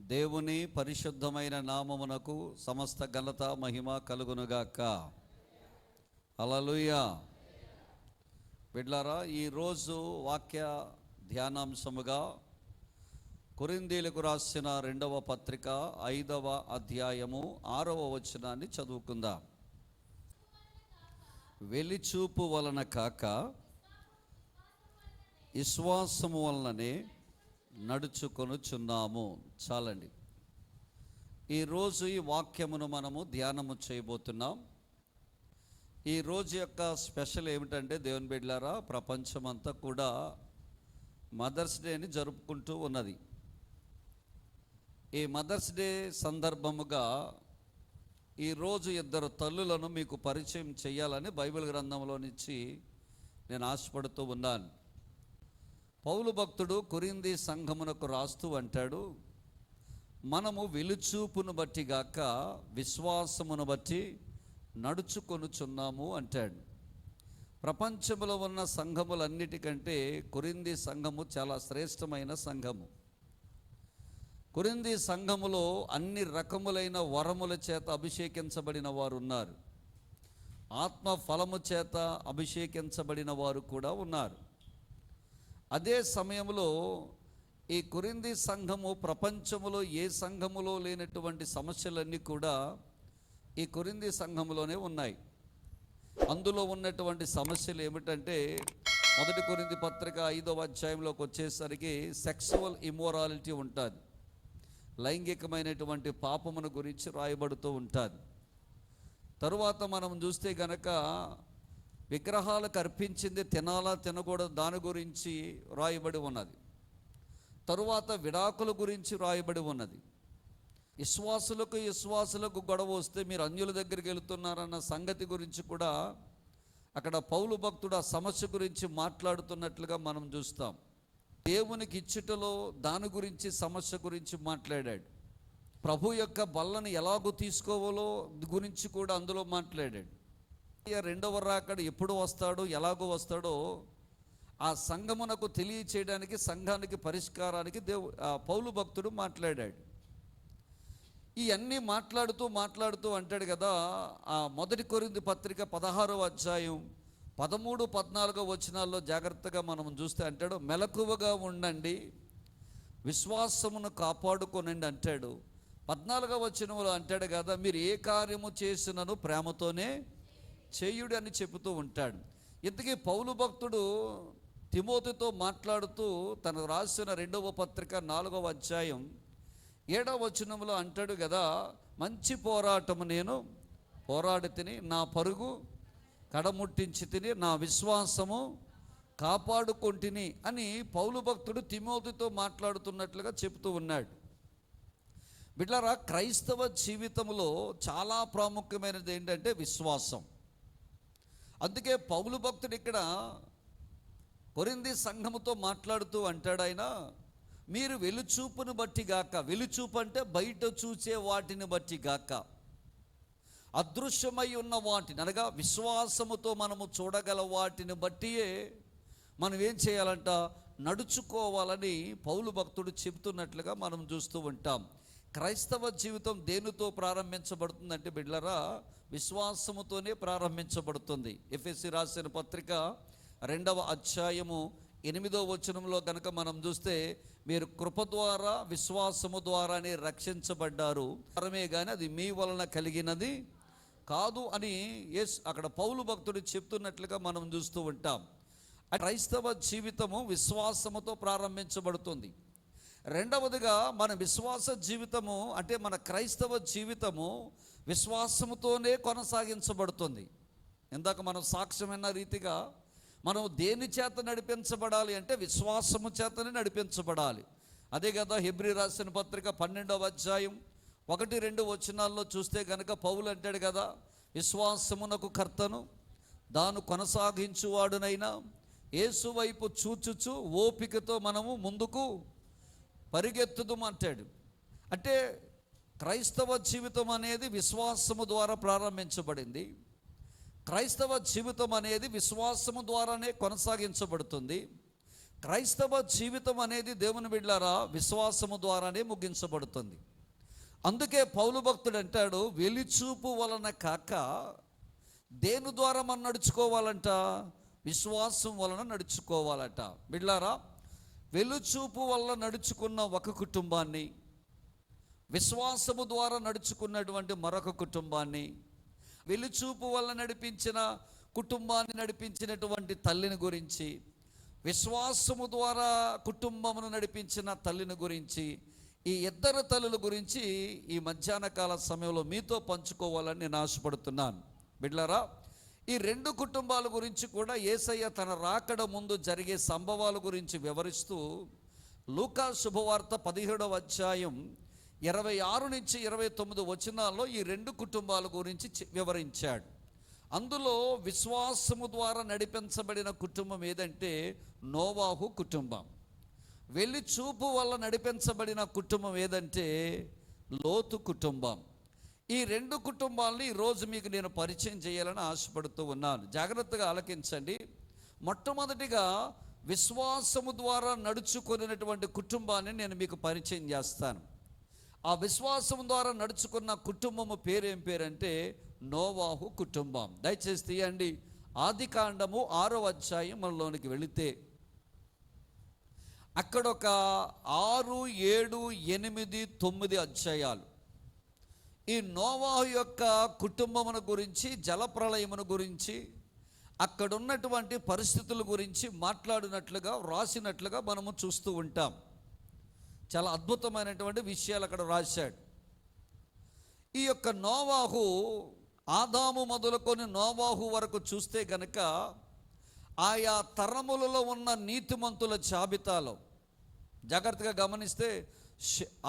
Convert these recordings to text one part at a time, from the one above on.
దేవుని పరిశుద్ధమైన నామమునకు సమస్త ఘనత మహిమ కలుగునుగాక. హల్లెలూయా. బిడ్లారా, ఈరోజు వాక్య ధ్యానాంశముగా కొరింథీయులకు రాసిన 2వ పత్రిక 5వ అధ్యాయము 6వ వచనాన్ని చదువుకుందాం. వెలిచూపు వలన కాక విశ్వాసము వలననే నడుచుకొనుచున్నాము. చాలండి. ఈరోజు ఈ వాక్యమును మనము ధ్యానము చేయబోతున్నాం. ఈరోజు యొక్క స్పెషల్ ఏమిటంటే, దేవుని బిడ్డలారా, ప్రపంచమంతా కూడా మదర్స్ డేని జరుపుకుంటూ ఉన్నది. ఈ మదర్స్ డే సందర్భముగా ఈరోజు 2 తల్లులను మీకు పరిచయం చేయాలని బైబిల్ గ్రంథంలో నుంచి నేను ఆశపడుతూ ఉన్నాను. పౌలు భక్తుడు కొరింథీ సంఘమునకు రాస్తూ అంటాడు, మనము వెలుచూపును బట్టి గాక విశ్వాసమును బట్టి నడుచుకొనుచున్నాము అంటాడు. ప్రపంచంలో ఉన్న సంఘములన్నిటికంటే కొరింథీ సంఘము చాలా శ్రేష్టమైన సంఘము. కొరింథీ సంఘములో అన్ని రకములైన వరముల చేత అభిషేకించబడిన వారు ఉన్నారు. ఆత్మ ఫలము చేత అభిషేకించబడిన వారు కూడా ఉన్నారు. అదే సమయంలో ఈ కొరింథీ సంఘము ప్రపంచములో ఏ సంఘములో లేనటువంటి సమస్యలన్నీ కూడా ఈ కొరింథీ సంఘములోనే ఉన్నాయి. అందులో ఉన్నటువంటి సమస్యలు ఏమిటంటే, 1 కొరింథీ పత్రిక 5వ అధ్యాయంలోకి వచ్చేసరికి సెక్సువల్ ఇమ్మోరాలిటీ ఉంటుంది. లైంగికమైనటువంటి పాపమును గురించి రాయబడుతూ ఉంటుంది. తరువాత మనం చూస్తే గనక విగ్రహాలకు అర్పించింది తినాలా తినకూడదు దాని గురించి రాయబడి ఉన్నది. తరువాత విడాకుల గురించి రాయబడి ఉన్నది. విశ్వాసులకు గొడవ వస్తే మీరు అన్యుల దగ్గరికి వెళుతున్నారన్న సంగతి గురించి కూడా అక్కడ పౌలు భక్తుడు ఆ సమస్య గురించి మాట్లాడుతున్నట్లుగా మనం చూస్తాం. దేవునికి ఇచ్చుటలో దాని గురించి సమస్య గురించి మాట్లాడాడు. ప్రభు యొక్క బల్లను ఎలాగో తీసుకోవాలో గురించి కూడా అందులో మాట్లాడాడు. రెండవ రాకడ ఎప్పుడు వస్తాడో ఎలాగో వస్తాడో ఆ సంఘమునకు తెలియచేయడానికి, సంఘానికి పరిష్కారానికి పౌలు భక్తుడు మాట్లాడాడు. ఇవన్నీ మాట్లాడుతూ అంటాడు కదా. ఆ 1 కొరింథీ పత్రిక 16వ అధ్యాయం 13, 14 వచనాల్లో జాగ్రత్తగా మనం చూస్తే అంటాడు, మెలకువగా ఉండండి, విశ్వాసమును కాపాడుకోనండి అంటాడు. 14వ వచనంలో అంటాడు కదా, మీరు ఏ కార్యము చేసినను ప్రేమతోనే చేయుడు అని చెబుతూ ఉంటాడు. ఇంతకీ పౌలు భక్తుడు తిమోతితో మాట్లాడుతూ తను రాసిన 2వ పత్రిక 4వ అధ్యాయం 7వ వచనంలో అంటాడు కదా, మంచి పోరాటము నేను పోరాడి తిని, నా పరుగు కడముట్టించి తిని, నా విశ్వాసము కాపాడుకొంటిని అని పౌలు భక్తుడు తిమోతితో మాట్లాడుతున్నట్లుగా చెబుతూ ఉన్నాడు. బిడ్డలారా, క్రైస్తవ జీవితంలో చాలా ప్రాముఖ్యమైనది ఏంటంటే విశ్వాసం. అందుకే పౌలు భక్తుడు ఇక్కడ కొరింథీ సంఘముతో మాట్లాడుతూ అంటాడు, ఆయన మీరు వెలుచూపును బట్టి గాక, వెలుచూపు అంటే బయట చూసే వాటిని బట్టి గాక, అదృశ్యమై ఉన్న వాటిని అనగా విశ్వాసముతో మనము చూడగల వాటిని బట్టియే మనం ఏం చేయాలంట, నడుచుకోవాలని పౌలు భక్తుడు చెబుతున్నట్లుగా మనం చూస్తూ ఉంటాం. క్రైస్తవ జీవితం దేనితో ప్రారంభించబడుతుందంటే బిడ్డలారా, విశ్వాసముతోనే ప్రారంభించబడుతుంది. ఎఫెసీ రాసిన పత్రిక 2వ అధ్యాయము 8వ వచనంలో కనుక మనం చూస్తే, మీరు కృప ద్వారా విశ్వాసము ద్వారానే రక్షించబడ్డారు, వరమే కానీ అది మీ వలన కలిగినది కాదు అని అక్కడ పౌలు భక్తుడు చెప్తున్నట్లుగా మనం చూస్తూ ఉంటాం. క్రైస్తవ జీవితము విశ్వాసముతో ప్రారంభించబడుతుంది. రెండవదిగా మన విశ్వాస జీవితము అంటే మన క్రైస్తవ జీవితము విశ్వాసముతోనే కొనసాగించబడుతుంది. ఇందాక మనం సాక్ష్యమైన రీతిగా మనం దేని చేత నడిపించబడాలి అంటే విశ్వాసము చేతనే నడిపించబడాలి. అదే కదా హెబ్రీ రాసిన పత్రిక 12వ అధ్యాయం 1-2 వచనాల్లో చూస్తే కనుక పౌలు అంటాడు కదా, విశ్వాసమునకు కర్తను దాను కొనసాగించువాడునైనా యేసు వైపు చూచుచు ఓపికతో మనము ముందుకు పరిగెత్తుదామంటాడు. అంటే క్రైస్తవ జీవితం అనేది విశ్వాసము ద్వారా ప్రారంభించబడింది. క్రైస్తవ జీవితం అనేది విశ్వాసము ద్వారానే కొనసాగించబడుతుంది. క్రైస్తవ జీవితం అనేది దేవుని బిడ్డలారా విశ్వాసము ద్వారానే ముగించబడుతుంది. అందుకే పౌలు భక్తుడు అంటాడు, వెలిచూపు వలన కాక దేని ద్వారా మనం నడుచుకోవాలంట? విశ్వాసం వలన నడుచుకోవాలట. బిడ్డలారా, వెలుచూపు వల్ల నడుచుకున్న ఒక కుటుంబాన్ని, విశ్వాసము ద్వారా నడుచుకున్నటువంటి మరొక కుటుంబాన్ని, వెలుచూపు వల్ల నడిపించిన కుటుంబాన్ని నడిపించినటువంటి తల్లిని గురించి, విశ్వాసము ద్వారా కుటుంబమును నడిపించిన తల్లిని గురించి, ఈ ఇద్దరు తల్లుల గురించి ఈ మధ్యాహ్న కాల సమయంలో మీతో పంచుకోవాలని నేను ఆశపడుతున్నాను. బిడ్డలారా, ఈ రెండు కుటుంబాల గురించి కూడా యేసయ్య తన రాకడ ముందు జరిగే సంభవాల గురించి వివరిస్తూ లూకా శుభవార్త 17వ అధ్యాయం 26 నుంచి 29 వచనాల్లో ఈ రెండు కుటుంబాల గురించి వివరించాడు. అందులో విశ్వాసము ద్వారా నడిపించబడిన కుటుంబం ఏదంటే నోవాహు కుటుంబం. వెళ్లి చూపు వల్ల నడిపించబడిన కుటుంబం ఏదంటే లోతు కుటుంబం. ఈ రెండు కుటుంబాలని ఈరోజు మీకు నేను పరిచయం చేయాలని ఆశపడుతూ ఉన్నాను. జాగ్రత్తగా ఆలకించండి. మొట్టమొదటిగా విశ్వాసము ద్వారా నడుచుకున్నటువంటి కుటుంబాన్ని నేను మీకు పరిచయం చేస్తాను. ఆ విశ్వాసం ద్వారా నడుచుకున్న కుటుంబము పేరేం పేరంటే నోవాహు కుటుంబం. దయచేసి తీయండి, ఆదికాండము 6వ అధ్యాయం మనలోనికి వెళితే అక్కడ ఒక 6, 7, 8, 9 అధ్యాయాలు ఈ నోవాహు యొక్క కుటుంబమును గురించి, జలప్రళయమును గురించి, అక్కడ ఉన్నటువంటి పరిస్థితుల గురించి మాట్లాడినట్లుగా, రాసినట్లుగా మనము చూస్తూ ఉంటాం. చాలా అద్భుతమైనటువంటి విషయాలు అక్కడ రాశాడు. ఈ యొక్క నోవాహు, ఆదాము మొదలుకొని నోవాహు వరకు చూస్తే గనక ఆయా తరములలో ఉన్న నీతిమంతుల జాబితాలో జాగ్రత్తగా గమనిస్తే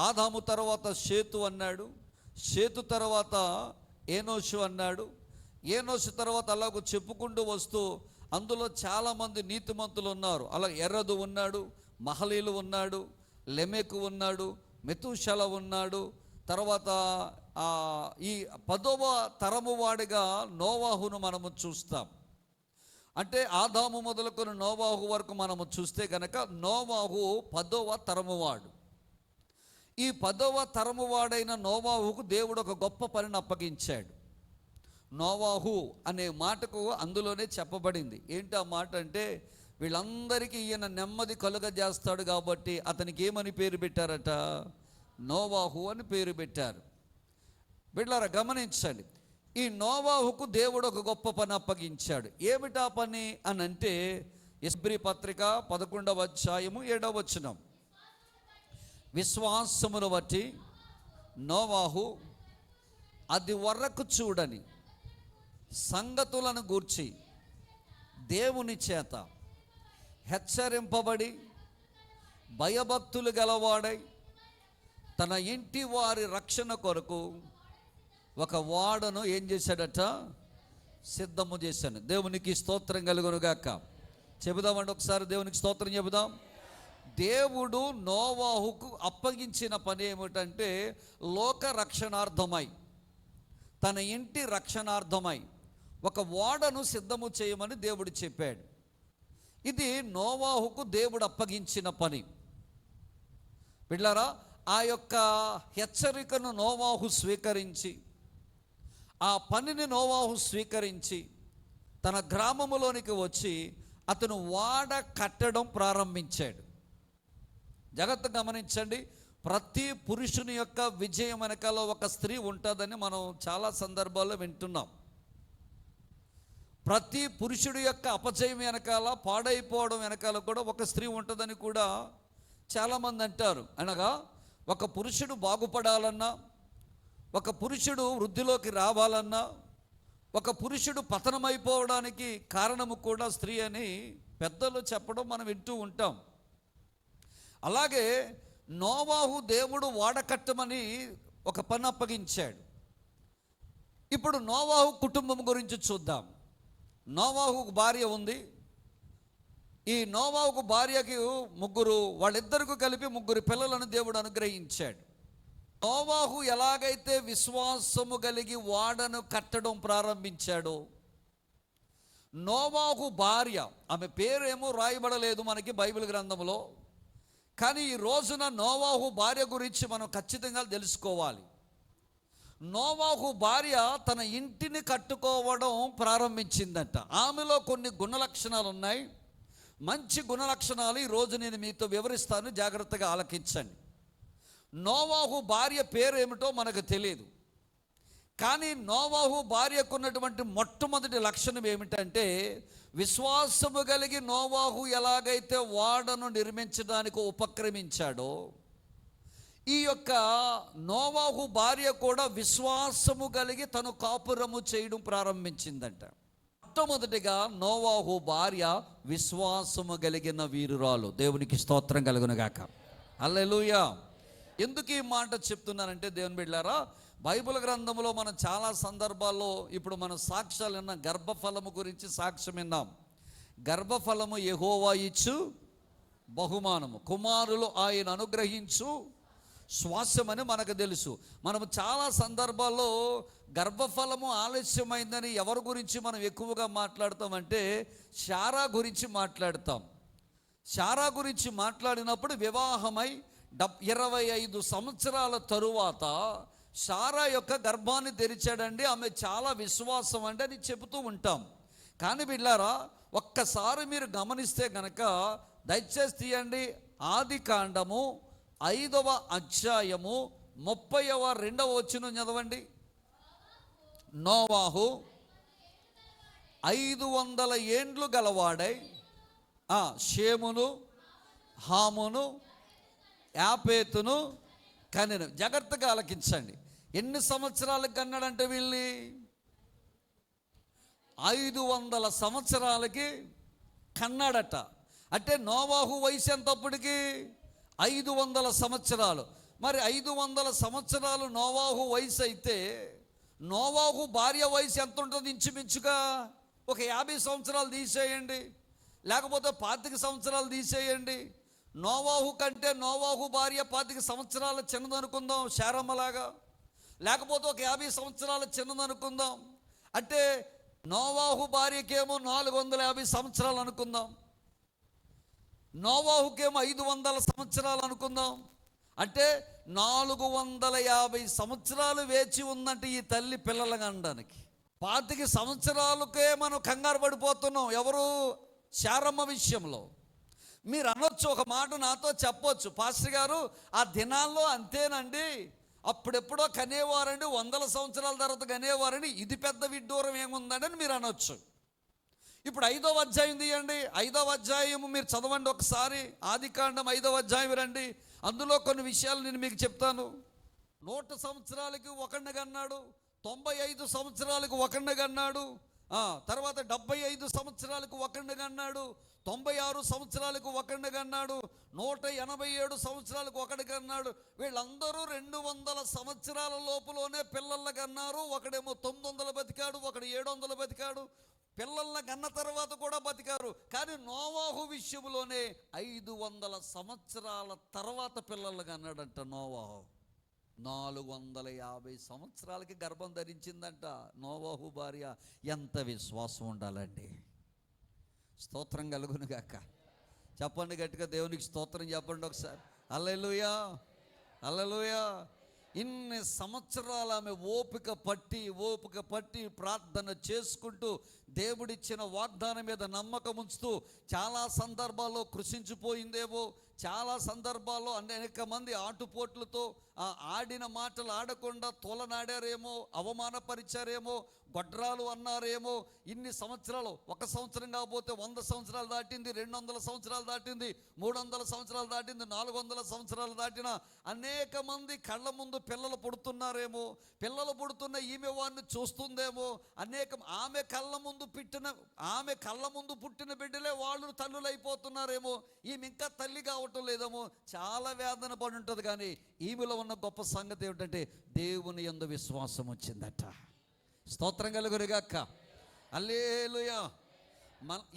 ఆదాము తర్వాత షేతు అన్నాడు, షేతు తర్వాత ఏనోషు అన్నాడు, ఏనోషు తర్వాత అలాగూ చెప్పుకుంటూ వస్తూ అందులో చాలామంది నీతిమంతులు ఉన్నారు. అలా ఎర్రదు ఉన్నాడు, మహలీలు ఉన్నాడు, లెమెకు ఉన్నాడు, మెతూషల ఉన్నాడు. తర్వాత ఈ 10వ తరము వాడిగా నోవాహును మనము చూస్తాం. అంటే ఆదాము మొదలుకొని నోవాహు వరకు మనము చూస్తే కనుక నోవాహు 10వ తరము వాడు. ఈ 10వ తరము వాడైన నోవాహుకు దేవుడు ఒక గొప్ప పనిని అప్పగించాడు. నోవాహు అనే మాటకు అందులోనే చెప్పబడింది. ఏంటి ఆ మాట అంటే, వీళ్ళందరికీ ఈయన నెమ్మది కలుగజేస్తాడు కాబట్టి అతనికి ఏమని పేరు పెట్టారట? నోవాహు అని పేరు పెట్టారు. బిడ్డలారా గమనించండి, ఈ నోవాహుకు దేవుడు ఒక గొప్ప పని అప్పగించాడు. ఏమిటా పని అని అంటే, హెబ్రీ పత్రిక 11వ అధ్యాయము 7వ వచనం, విశ్వాసమును బట్టి నోవాహు అది వరకు చూడని సంగతులను గూర్చి దేవుని చేత హెచ్చరింపబడి భయభక్తులు గలవాడై తన ఇంటి వారి రక్షణ కొరకు ఒక ఓడను ఏం చేశాడట? సిద్ధము చేశాను. దేవునికి స్తోత్రం కలుగునుగాక. చెబుదామండి ఒకసారి, దేవునికి స్తోత్రం చెబుదాం. దేవుడు నోవాహుకు అప్పగించిన పని ఏమిటంటే, లోక రక్షణార్థమై, తన ఇంటి రక్షణార్థమై ఒక ఓడను సిద్ధము చేయమని దేవుడు చెప్పాడు. ఇది నోవాహుకు దేవుడు అప్పగించిన పని. బిడ్డలారా, ఆ యొక్క హెచ్చరికను నోవాహు స్వీకరించి, ఆ పనిని నోవాహు స్వీకరించి తన గ్రామములోనికి వచ్చి అతను ఓడ కట్టడం ప్రారంభించాడు. జాగ్రత్తగా గమనించండి, ప్రతి పురుషుని యొక్క విజయం వెనకాల ఒక స్త్రీ ఉంటుందని మనం చాలా సందర్భాల్లో వింటున్నాం. ప్రతి పురుషుడి యొక్క అపజయం వెనకాల, పాడైపోవడం వెనకాల కూడా ఒక స్త్రీ ఉంటుందని కూడా చాలామంది అంటారు. అనగా ఒక పురుషుడు బాగుపడాలన్నా, ఒక పురుషుడు వృద్ధిలోకి రావాలన్నా, ఒక పురుషుడు పతనమైపోవడానికి కారణము కూడా స్త్రీ అని పెద్దలు చెప్పడం మనం వింటూ ఉంటాం. అలాగే నోవాహు దేవుడు వాడకట్టమని ఒక పని అప్పగించాడు. ఇప్పుడు నోవాహు కుటుంబం గురించి చూద్దాం. నోవాహుకు భార్య ఉంది. ఈ నోవాహుకు భార్యకి వాళ్ళిద్దరికి కలిపి 3 పిల్లలను దేవుడు అనుగ్రహించాడు. నోవాహు ఎలాగైతే విశ్వాసము కలిగి ఓడను కట్టడం ప్రారంభించాడో, నోవాహు భార్య, ఆమె పేరేమో రాయబడలేదు మనకి బైబిల్ గ్రంథంలో, కానీ ఈ రోజున నోవాహు భార్య గురించి మనం ఖచ్చితంగా తెలుసుకోవాలి. నోవాహు భార్య తన ఇంటిని కట్టుకోవడం ప్రారంభించిందంట. ఆమెలో కొన్ని గుణలక్షణాలు ఉన్నాయి. మంచి గుణలక్షణాలు ఈరోజు నేను మీతో వివరిస్తాను, జాగ్రత్తగా ఆలకించండి. నోవాహు భార్య పేరు ఏమిటో మనకు తెలియదు, కానీ నోవాహు భార్యకు ఉన్నటువంటి మొట్టమొదటి లక్షణం ఏమిటంటే, విశ్వాసము కలిగి నోవాహు ఎలాగైతే ఓడను నిర్మించడానికి ఉపక్రమించాడో, ఈ యొక్క నోవాహు భార్య కూడా విశ్వాసము కలిగి తను కాపురము చేయడం ప్రారంభించిందంట. మొట్టమొదటిగా నోవాహు భార్య విశ్వాసము కలిగిన వీరురాలు. దేవునికి స్తోత్రం కలుగునుగాక. హల్లెలూయా. ఎందుకు ఈ మాట చెప్తున్నానంటే, దేవుని బిడ్డలారా, బైబిల్ గ్రంథంలో మనం చాలా సందర్భాల్లో ఇప్పుడు మనం సాక్ష్యాలు విన్నాం. గర్భఫలము గురించి సాక్ష్యం విన్నాం. గర్భఫలము యెహోవా ఇచ్చు బహుమానము, కుమారులు ఆయన అనుగ్రహించు శ్వాసమని మనకు తెలుసు. మనం చాలా సందర్భాల్లో గర్భఫలము ఆలస్యమైందని ఎవరి గురించి మనం ఎక్కువగా మాట్లాడతామంటే, శారా గురించి మాట్లాడతాం. శారా గురించి మాట్లాడినప్పుడు వివాహమై 25 సంవత్సరాల తరువాత శారా యొక్క గర్భాన్ని తెరిచాడండి. ఆమె చాలా విశ్వాసం అండి అని చెబుతూ ఉంటాం. కానీ బిడ్లారా, ఒక్కసారి మీరు గమనిస్తే గనక దయచేసి తీయండి, ఆది కాండము 5వ అధ్యాయము 32వ వచనం చదవండి. నోవాహు 500 ఏండ్లు గలవాడై షేమును, హామును, యాపేతును కనెను. జాగ్రత్తగా ఆలకించండి. ఎన్ని సంవత్సరాలకు కన్నాడంటే వీళ్ళని? 500 సంవత్సరాలకి కన్నాడట. అంటే నోవాహు వయసు ఎంత అప్పటికి? 500 సంవత్సరాలు. మరి 500 సంవత్సరాలు నోవాహు వయసు అయితే, నోవాహు భార్య వయసు ఎంత ఉంటుంది? ఇంచుమించుగా ఒక 50 సంవత్సరాలు తీసేయండి, లేకపోతే 25 సంవత్సరాలు తీసేయండి. నోవాహు కంటే నోవాహు భార్య 25 సంవత్సరాల చిన్నదనుకుందాం, శారమ్మలాగా. లేకపోతే ఒక 50 సంవత్సరాల చిన్నదనుకుందాం. అంటే నోవాహు భార్యకేమో 450 సంవత్సరాలు అనుకుందాం, నోవాహుకేమో 500 సంవత్సరాలు అనుకుందాం. అంటే 450 సంవత్సరాలు వేచి ఉందంటే ఈ తల్లి పిల్లలు అనడానికి. 25 సంవత్సరాలకే మనం కంగారు పడిపోతున్నాం ఎవరు? శారమ్మ విషయంలో. మీరు అనొచ్చు, ఒక మాట నాతో చెప్పొచ్చు, పాస్టర్ గారు ఆ దినాల్లో అంతేనండి, అప్పుడెప్పుడో కనేవారండి, 100 సంవత్సరాల తర్వాత కనేవారండి, ఇది పెద్ద విడ్డూరం ఏముందండి అని మీరు అనొచ్చు. ఇప్పుడు 5వ అధ్యాయం తీయండి. 5వ అధ్యాయం మీరు చదవండి ఒకసారి. ఆది కాండం 5వ అధ్యాయం రండి. అందులో కొన్ని విషయాలు నేను మీకు చెప్తాను. 100 సంవత్సరాలకి ఒకడిని కన్నాడు, 95 సంవత్సరాలకు ఒకడిని కన్నాడు, తర్వాత 75 సంవత్సరాలకు ఒకడిని కన్నాడు, 96 సంవత్సరాలకు ఒకడిని కన్నాడు, 187 సంవత్సరాలకు ఒకటి కన్నాడు. వీళ్ళందరూ 200 సంవత్సరాల లోపులోనే పిల్లల కన్నారు. ఒకడేమో 900 బతికాడు, ఒకడు 700 బతికాడు. పిల్లల కన్న తర్వాత కూడా బతికారు. కానీ నోవాహు విషయంలోనే 500 సంవత్సరాల తర్వాత పిల్లలు కన్నాడంట నోవాహు. 450 సంవత్సరాలకి గర్భం ధరించిందంట నోవాహు భార్య. ఎంత విశ్వాసం ఉండాలండి. స్తోత్రం కలుగును గాక. చెప్పండి గట్టిగా, దేవునికి స్తోత్రం చెప్పండి ఒకసారి. హల్లెలూయా, హల్లెలూయా. ఇన్ని సంవత్సరాలు ఆమె ఓపిక పట్టి ప్రార్థన చేసుకుంటూ దేవుడిచ్చిన వాగ్దానం మీద నమ్మకం ఉంచుతూ చాలా సందర్భాల్లో కృషించిపోయిందేమో, చాలా సందర్భాల్లో అనేక మంది ఆటుపోట్లతో ఆడిన మాటలు ఆడకుండా తోలనాడారేమో, అవమానపరిచారేమో, గొడ్రాలు అన్నారేమో. ఇన్ని సంవత్సరాలు, 1 సంవత్సరం కాకపోతే 100 సంవత్సరాలు దాటింది, 200 సంవత్సరాలు దాటింది, 300 సంవత్సరాలు దాటింది, 400 సంవత్సరాలు దాటిన అనేక మంది కళ్ళ ముందు పిల్లలు పుడుతున్నారేమో, పిల్లలు పుడుతున్న ఈమె వారిని చూస్తుందేమో. ఆమె కళ్ళ ముందు పుట్టిన బిడ్డలే వాళ్ళు తల్లులైపోతున్నారేమో, ఈమె ఇంకా తల్లి కావటం లేదేమో. చాలా వేదన పడి ఉంటుంది. కానీ ఈమెలో ఉన్న గొప్ప సంగతి ఏమిటంటే దేవుని యందు విశ్వాసం వచ్చిందట. స్తోత్రం కలుగునుగాక. హల్లెలూయా.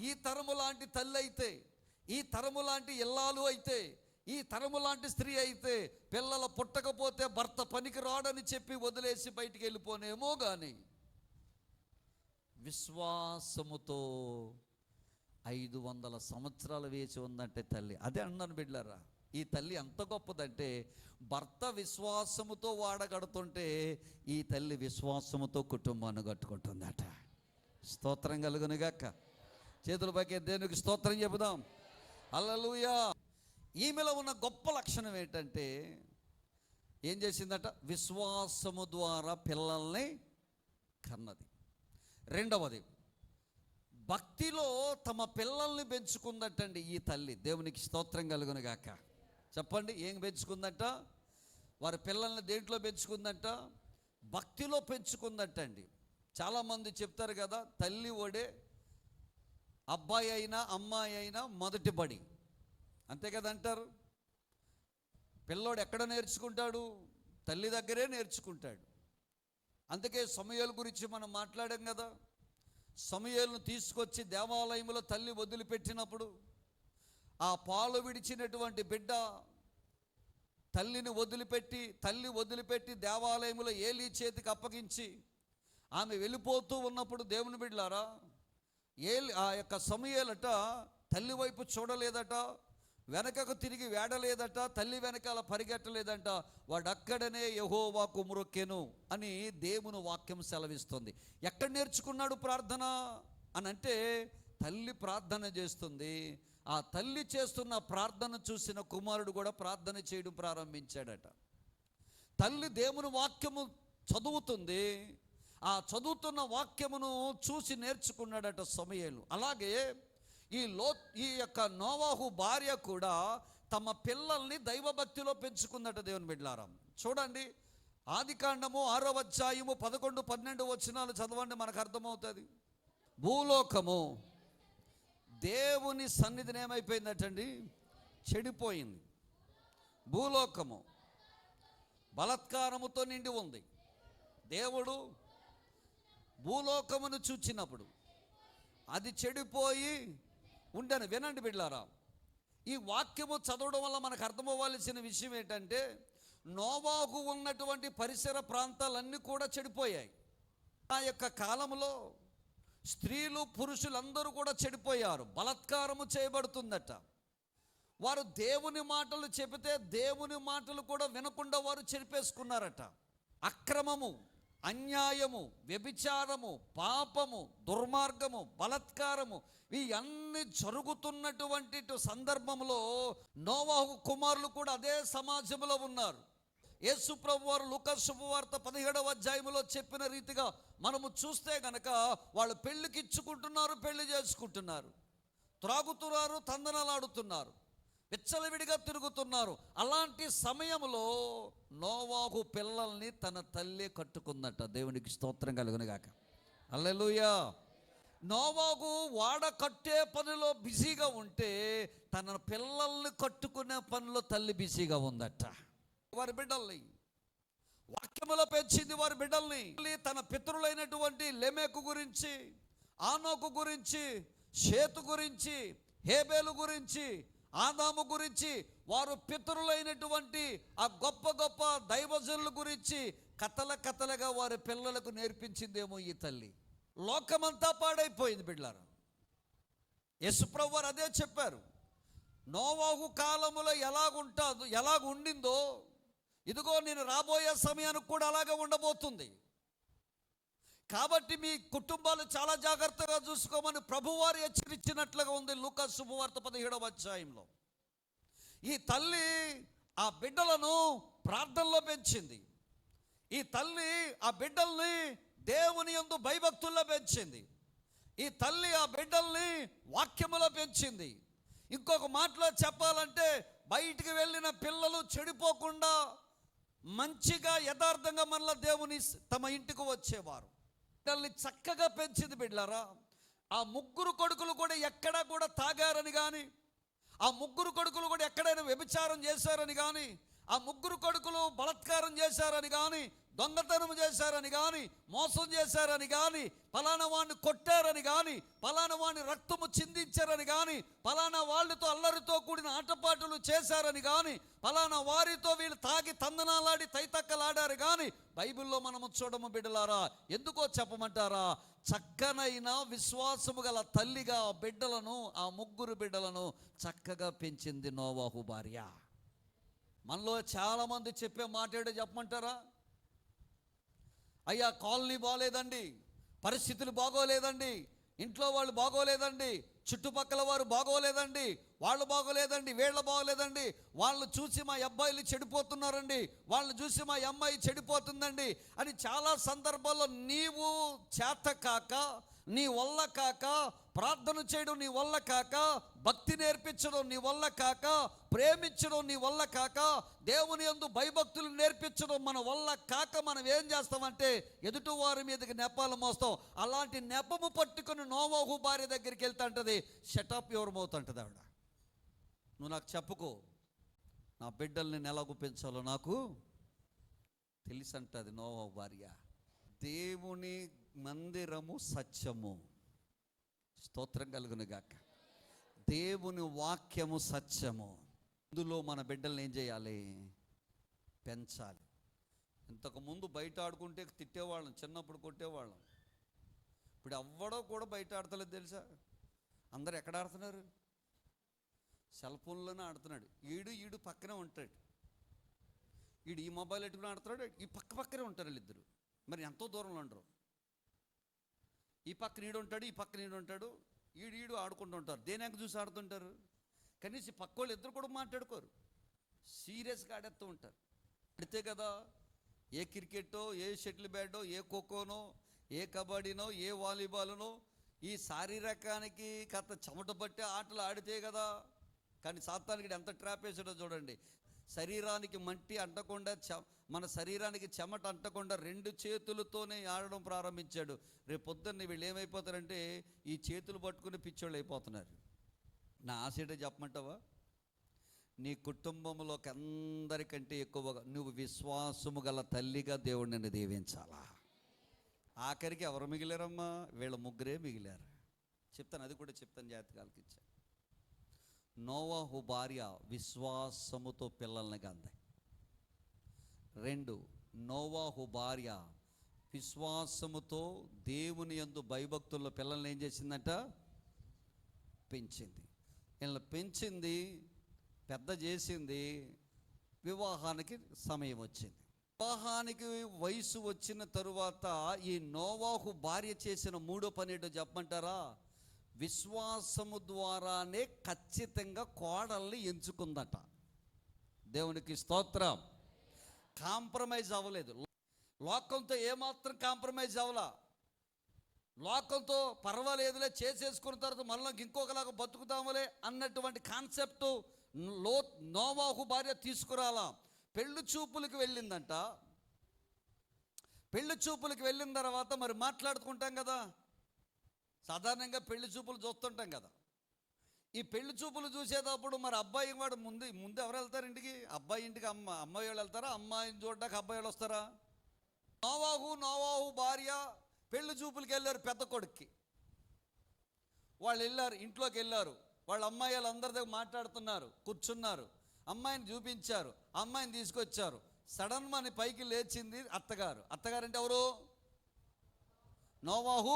ఈ తరము లాంటి తల్లి అయితే, ఈ తరము లాంటి ఇల్లాలు అయితే, ఈ తరము లాంటి స్త్రీ అయితే పిల్లలు పుట్టకపోతే భర్త పనికి రాడని చెప్పి వదిలేసి బయటికి వెళ్ళిపోనేమో. కానీ విశ్వాసముతో 500 సంవత్సరాలు వేచి ఉందంటే తల్లి. అదే అన్నాను బిడ్డలారా, ఈ తల్లి ఎంత గొప్పదంటే భర్త విశ్వాసముతో వాడగడుతుంటే ఈ తల్లి విశ్వాసముతో కుటుంబాన్ని కట్టుకుంటుందట. స్తోత్రం కలుగునుగాక. చేతుల పైకి దేవునికి స్తోత్రం చెబుదాం. హల్లెలూయా. ఈమెలో ఉన్న గొప్ప లక్షణం ఏంటంటే ఏం చేసిందట? విశ్వాసము ద్వారా పిల్లల్ని కన్నది. రెండవది, భక్తిలో తమ పిల్లల్ని పెంచుకుందటండి ఈ తల్లి. దేవునికి స్తోత్రం కలుగునుగాక. చెప్పండి, ఏం పెంచుకుందట? వారి పిల్లల్ని దేంట్లో పెంచుకుందట? భక్తిలో పెంచుకుందటండి. చాలామంది చెప్తారు కదా, తల్లి ఒడే అబ్బాయి అయినా అమ్మాయి అయినా మొదటి బడి, అంతే కదా అంటారు. పిల్లోడు ఎక్కడ నేర్చుకుంటాడు? తల్లి దగ్గరే నేర్చుకుంటాడు. అందుకే సమూయేలు గురించి మనం మాట్లాడాం కదా. సమూయేలును తీసుకొచ్చి దేవాలయంలో తల్లి వదిలిపెట్టినప్పుడు ఆ పాలు విడిచినటువంటి బిడ్డ తల్లి వదిలిపెట్టి దేవాలయంలో ఏలీ చేతికి అప్పగించి ఆమె వెళ్ళిపోతూ ఉన్నప్పుడు దేవుని బిడ్డలారా, ఆ యొక్క సమూయేలట తల్లి వైపు చూడలేదట, వెనకకు తిరిగి వేడలేదట, తల్లి వెనకాల పరిగెట్టలేదంట. వాడక్కడనే యెహోవాకు మొర్రెను అని దేవుని వాక్యం సెలవిస్తుంది. ఎక్కడ నేర్చుకున్నాడు ప్రార్థన అని అంటే, తల్లి ప్రార్థన చేస్తుంది. ఆ తల్లి చేస్తున్న ప్రార్థన చూసిన కుమారుడు కూడా ప్రార్థన చేయడం ప్రారంభించాడట. తల్లి దేవుని వాక్యము చదువుతుంది. ఆ చదువుతున్న వాక్యమును చూసి నేర్చుకున్నాడట సమూయేలు. అలాగే ఈ యొక్క నోవాహు భార్య కూడా తమ పిల్లల్ని దైవభక్తిలో పెంచుకుందట. దేవుని బిడ్డలారా, చూడండి, ఆదికాండము 6వ అధ్యాయము 11, 12 వచనాలు చదవండి, మనకు అర్థమవుతుంది. భూలోకము దేవుని సన్నిధిని ఏమైపోయిందటండి? చెడిపోయింది. భూలోకము బలాత్కారముతో నిండి ఉంది. దేవుడు భూలోకమును చూచినప్పుడు అది చెడిపోయి ఉండను. వినండి బిడ్డలారా, ఈ వాక్యము చదవడం వల్ల మనకు అర్థమవ్వాల్సిన విషయం ఏంటంటే, నోవాహు ఉన్నటువంటి పరిసర ప్రాంతాలన్నీ కూడా చెడిపోయాయి. ఆ యొక్క కాలంలో స్త్రీలు పురుషులందరూ కూడా చెడిపోయారు. బలాత్కారము చేయబడుతుందట. వారు దేవుని మాటలు చెబితే దేవుని మాటలు కూడా వినకుండా వారు చెరిపేసుకున్నారట. అక్రమము, అన్యాయము, వ్యభిచారము, పాపము, దుర్మార్గము, బలాత్కారము ఇవన్నీ జరుగుతున్నటువంటి సందర్భంలో నోవాహు కుమారులు కూడా అదే సమాజంలో ఉన్నారు. యేసు ప్రభువు వారు లూకా శుభవార్త 17వ అధ్యాయంలో చెప్పిన రీతిగా మనము చూస్తే గనక వాళ్ళు పెళ్లికి ఇచ్చుకుంటున్నారు, పెళ్లి చేసుకుంటున్నారు, త్రాగుతున్నారు, తందనలాడుతున్నారు, విచ్చలవిడిగా తిరుగుతున్నారు. అలాంటి సమయంలో నోవాహు పిల్లల్ని తన తల్లి కట్టుకుందట. దేవునికి స్తోత్రం కలుగునుగాక. హల్లెలూయా. నోవాహు వాడ కట్టే పనిలో బిజీగా ఉంటే తన పిల్లల్ని కట్టుకునే పనిలో తల్లి బిజీగా ఉందట. వారి బిడ్డల్ని వాక్యములో పెంచింది. వారి బిడ్డల్ని తన పితరులైనటువంటి లెమెకు గురించి, ఆనోకు గురించి, షేతు గురించి, హేబేలు గురించి, ఆదాము గురించి, వారు పితరులైనటువంటి ఆ గొప్ప గొప్ప దైవజనుల గురించి కథలుగా వారి పిల్లలకు నేర్పించిందేమో ఈ తల్లి. లోకమంతా పాడైపోయింది బిడ్డలారా. యేసుప్రభువు వారు అదే చెప్పారు. నోవాహు కాలములో ఎలాగ ఉండిందో ఇదిగో నేను రాబోయే సమయానికి కూడా అలాగే ఉండబోతుంది. కాబట్టి మీ కుటుంబాలు చాలా జాగ్రత్తగా చూసుకోమని ప్రభువారు హెచ్చరించినట్లుగా ఉంది లూకా శుభవార్త 17వ అధ్యాయంలో. ఈ తల్లి ఆ బిడ్డలను ప్రార్థనలో పెంచింది. ఈ తల్లి ఆ బిడ్డల్ని దేవుని యందు భయభక్తుల్లో పెంచింది. ఈ తల్లి ఆ బిడ్డల్ని వాక్యములో పెంచింది. ఇంకొక మాటలో చెప్పాలంటే, బయటికి వెళ్ళిన పిల్లలు చెడిపోకుండా మంచిగా యథార్థంగా మళ్ళీ దేవుని తమ ఇంటికి వచ్చేవారు. పిల్లల్ని చక్కగా పెంచింది బిడ్డలారా. ఆ ముగ్గురు కొడుకులు కూడా ఎక్కడా కూడా తాగారని కానీ, ఆ ముగ్గురు కొడుకులు కూడా ఎక్కడైనా వ్యభిచారం చేశారని కానీ, ఆ ముగ్గురు కొడుకులు బలాత్కారం చేశారని కానీ, దొంగతనం చేశారని కానీ, మోసం చేశారని కానీ, ఫలానా వాడిని కొట్టారని కానీ, ఫలానా వాడిని రక్తము చిందించారని కానీ, ఫలానా వాళ్ళతో అల్లరితో కూడిన ఆటపాటలు చేశారని కానీ, ఫలానా వారితో వీళ్ళు తాగి తందనాలాడి తైతక్కలాడారు కానీ బైబిల్లో మనము చూడము బిడ్డలారా. ఎందుకో చెప్పమంటారా? చక్కనైన విశ్వాసము గల తల్లిగా ఆ బిడ్డలను, ఆ ముగ్గురు బిడ్డలను చక్కగా పెంచింది నోవాహు భార్య. మనలో చాలామంది చెప్పే మాట ఏంటో చెప్పమంటారా? అయ్యా కాలనీ బాగోలేదండి, పరిస్థితులు బాగోలేదండి, ఇంట్లో వాళ్ళు బాగోలేదండి, చుట్టుపక్కల వారు బాగోలేదండి, వాళ్ళు బాగోలేదండి, వీళ్ళు బాగోలేదండి, వాళ్ళు చూసి మా అబ్బాయిలు చెడిపోతున్నారండి, వాళ్ళని చూసి మా అమ్మాయి చెడిపోతుందండి అని చాలా సందర్భాల్లో నీవు చేత కాక, నీ వల్ల కాక, ప్రార్థన చేయడం నీ వల్ల కాక, భక్తి నేర్పించడం నీ వల్ల కాక, ప్రేమించడం నీ వల్ల కాక, దేవుని యందు భయభక్తులు నేర్పించడం మన వల్ల కాక మనం ఏం చేస్తామంటే ఎదుటి వారి మీదకి నెపాలు మోస్తాం. అలాంటి నెపము పట్టుకుని నోవాహు భార్య దగ్గరికి వెళ్తా అంటది, షటప్ యువర్ మౌత్ అంటది ఆవిడ. నువ్వు నాకు చెప్పుకో, నా బిడ్డల్ని నేను ఎలాగూ పెంచాలో నాకు తెలుసు అంటది నోవాహు భార్య. దేవుని మందిరము సత్యము, స్తోత్రం కలుగును గాక. దేవుని వాక్యము సత్యము, ఇందులో మన బిడ్డల్ని ఏం చేయాలి? పెంచాలి. ఇంతకుముందు బయట ఆడుకుంటే తిట్టేవాళ్ళం, చిన్నప్పుడు కొట్టేవాళ్ళం. ఇప్పుడు ఎవ్వడో కూడా బయట ఆడతలేదు తెలుసా? అందరు ఎక్కడ ఆడుతున్నారు? సెల్ ఫోన్లోనే ఆడుతున్నాడు. ఈడు పక్కనే ఉంటాడు, ఈడు ఈ మొబైల్ ఎట్టుకుని ఆడుతున్నాడు, ఈ పక్కనే ఉంటారు వీళ్ళిద్దరు. మరి ఎంతో దూరంలో ఉండరు. ఈ పక్కన ఈడు ఉంటాడు, ఈ పక్కన ఈడు ఉంటాడు, ఈడు ఆడుకుంటూ ఉంటారు. దేనికి చూసి ఆడుతుంటారు? కనీసం పక్క వాళ్ళు ఇద్దరు కూడా మాట్లాడుకోరు, సీరియస్గా ఆడేస్తూ ఉంటారు. ఆడితే కదా ఏ క్రికెట్టో, ఏ షటిల్ బ్యాటో, ఏ ఖోఖోనో, ఏ కబడ్డీనో, ఏ వాలీబాల్నో, ఈ శారీరకానికి కథ చెమట పట్టే ఆటలు ఆడితే కదా. కానీ సాతానికి ఎంత ట్రాప్ వేసాడో చూడండి. శరీరానికి మట్టి అంటకుండా, మన శరీరానికి చెమట అంటకుండా 2 చేతులతోనే ఆడడం ప్రారంభించాడు. రేపు పొద్దున్న వీళ్ళు ఏమైపోతారంటే ఈ చేతులు పట్టుకుని పిచ్చోళ్ళు అయిపోతున్నారు. నా ఆశ చెప్పమంటావా? నీ కుటుంబంలోకి అందరికంటే ఎక్కువగా నువ్వు విశ్వాసము గల తల్లిగా దేవుడు నిన్ను దీవించాలా. ఆఖరికి ఎవరు మిగిలారమ్మా? వీళ్ళ ముగ్గురే మిగిలారు. చెప్తాను, అది కూడా చెప్తాను, జాతకాలకి ఇచ్చా. నోవాహు భార్య విశ్వాసముతో పిల్లల్ని కంది. 2, నోవాహు భార్య విశ్వాసముతో దేవుని యందు భయభక్తుల్లో పిల్లల్ని ఏం చేసిందంట? పెంచింది. వీళ్ళని పెంచింది, పెద్ద చేసింది. వివాహానికి సమయం వచ్చింది. వివాహానికి వయసు వచ్చిన తరువాత ఈ నోవాహు భార్య చేసిన 3వ పని ఏంటో చెప్పమంటారా? విశ్వాసము ద్వారానే ఖచ్చితంగా కోడల్ని ఎంచుకుందట. దేవునికి స్తోత్రం. కాంప్రమైజ్ అవ్వలేదు. లోకంతో ఏమాత్రం కాంప్రమైజ్ అవ్వలా. లోకంతో పర్వాలేదులే, చేసేసుకున్న తర్వాత మళ్ళీ ఇంకొకలాగా బతుకుతాములే అన్నటువంటి కాన్సెప్ట్ నోవాహు భార్య తీసుకురాలా. పెళ్లి చూపులకు వెళ్ళిందంట. పెళ్లి చూపులకు వెళ్ళిన తర్వాత మరి మాట్లాడుకుంటాం కదా, సాధారణంగా పెళ్లి చూపులు చూస్తుంటాం కదా. ఈ పెళ్లి చూపులు చూసేటప్పుడు మరి అబ్బాయి వాడు ముందు ఎవరు వెళ్తారు ఇంటికి? అబ్బాయి ఇంటికి అమ్మాయి వాళ్ళు వెళ్తారా? అమ్మాయిని చూడడానికి అబ్బాయి వాళ్ళు వస్తారా? నోవాహు భార్య పెళ్లి చూపులకి వెళ్ళారు. పెద్ద కొడుక్కి వాళ్ళు వెళ్ళారు, ఇంట్లోకి వెళ్ళారు. వాళ్ళ అమ్మాయి వాళ్ళు అందరి దగ్గర మాట్లాడుతున్నారు, కూర్చున్నారు. అమ్మాయిని చూపించారు, అమ్మాయిని తీసుకొచ్చారు. సడన్ అని పైకి లేచింది అత్తగారు. అత్తగారు అంటే ఎవరు? నోవాహు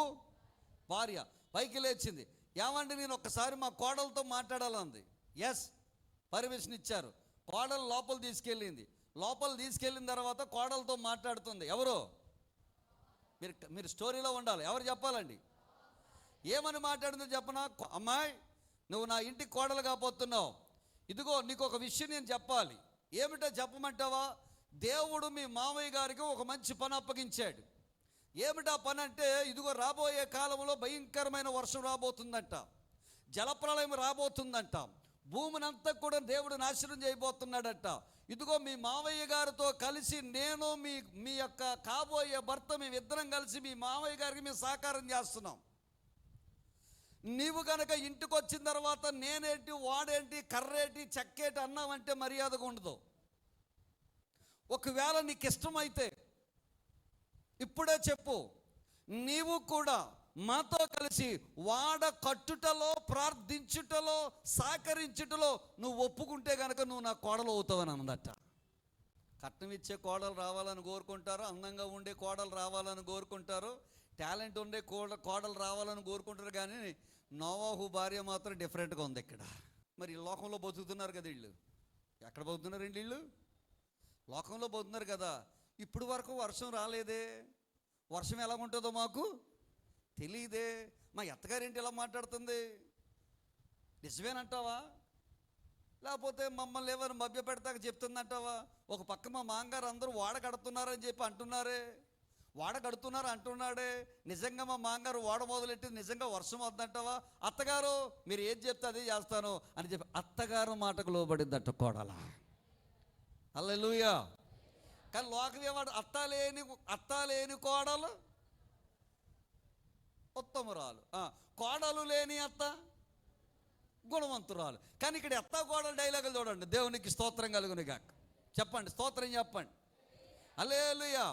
భార్య పైకి లేచింది. ఏమంటే నేను ఒక్కసారి మా కోడలతో మాట్లాడాలంది. ఎస్, పర్మిషన్ ఇచ్చారు. కోడలు లోపల తీసుకెళ్ళింది. లోపల తీసుకెళ్ళిన తర్వాత కోడలతో మాట్లాడుతుంది. ఎవరు? మీరు స్టోరీలో ఉండాలి. ఎవరు చెప్పాలండి? ఏమని మాట్లాడిందో చెప్పనా? అమ్మాయి, నువ్వు నా ఇంటికి కోడలుగా పోతున్నావు. ఇదిగో నీకు ఒక విషయం నేను చెప్పాలి. ఏమిటో చెప్పమంటావా? దేవుడు మీ మామయ్య గారికి ఒక మంచి పని అప్పగించాడు. ఏమిటా పని అంటే, ఇదిగో రాబోయే కాలంలో భయంకరమైన వర్షం రాబోతుందంట, జలప్రళయం రాబోతుందంట, భూమినంతా కూడా దేవుడు నాశనం చేయబోతున్నాడట. ఇదిగో మీ మావయ్య గారితో కలిసి నేను మీ యొక్క కాబోయే భర్త మేమిద్దరం కలిసి మీ మావయ్య గారికి మేము సహకారం చేస్తున్నాం. నీవు కనుక ఇంటికి వచ్చిన తర్వాత నేనేంటి, వాడేంటి, కర్రేంటి, చెక్కేటి అన్నావంటే మర్యాదగా ఉండదు. ఒకవేళ నీకు ఇష్టమైతే ఇప్పుడే చెప్పు, నీవు కూడా మాతో కలిసి వాడ కట్టుటలో, ప్రార్థించుటలో, సహకరించుటలో నువ్వు ఒప్పుకుంటే కనుక నువ్వు నా కోడలు అవుతావని అన్నదట. కట్నం ఇచ్చే కోడలు రావాలని కోరుకుంటారు, అందంగా ఉండే కోడలు రావాలని కోరుకుంటారు, టాలెంట్ ఉండే కోడలు రావాలని కోరుకుంటారు, కానీ నోవాహు భార్య మాత్రం డిఫరెంట్గా ఉంది ఇక్కడ. మరి ఈ లోకంలో బతుకుతున్నారు కదా వీళ్ళు. ఎక్కడ బతుకుతున్నారండి వీళ్ళు? లోకంలో బతుకుతున్నారు కదా. ఇప్పుడు వరకు వర్షం రాలేదే, వర్షం ఎలా ఉంటుందో మాకు తెలియదే. మా అత్తగారేంటి ఇలా మాట్లాడుతుంది, నిజమేనంటావా? లేకపోతే మమ్మల్ని ఏమైనా మభ్య పెడతాక చెప్తుందంటావా? ఒక పక్క మా మాంగారు అందరూ వాడ కడుతున్నారని చెప్పి అంటున్నారే, వాడ కడుతున్నారు అంటున్నాడే, నిజంగా మా మాంగారు వాడ మొదలెట్టి నిజంగా వర్షం వద్దంటావా? అత్తగారు మీరు ఏది చెప్తే అదే చేస్తాను అని చెప్పి అత్తగారు మాటకు లోబడిందట కోడల. హల్లెలూయా. కానీ లోకం ఏవాడు అత్త లేని కోడలు ఉత్తమురాలు, కోడలు లేని అత్త గుణవంతురాలు. కానీ ఇక్కడ అత్త కోడలు డైలాగులు చూడండి. దేవునికి స్తోత్రం కలుగును గాక. చెప్పండి, స్తోత్రం చెప్పండి. హల్లెలూయా.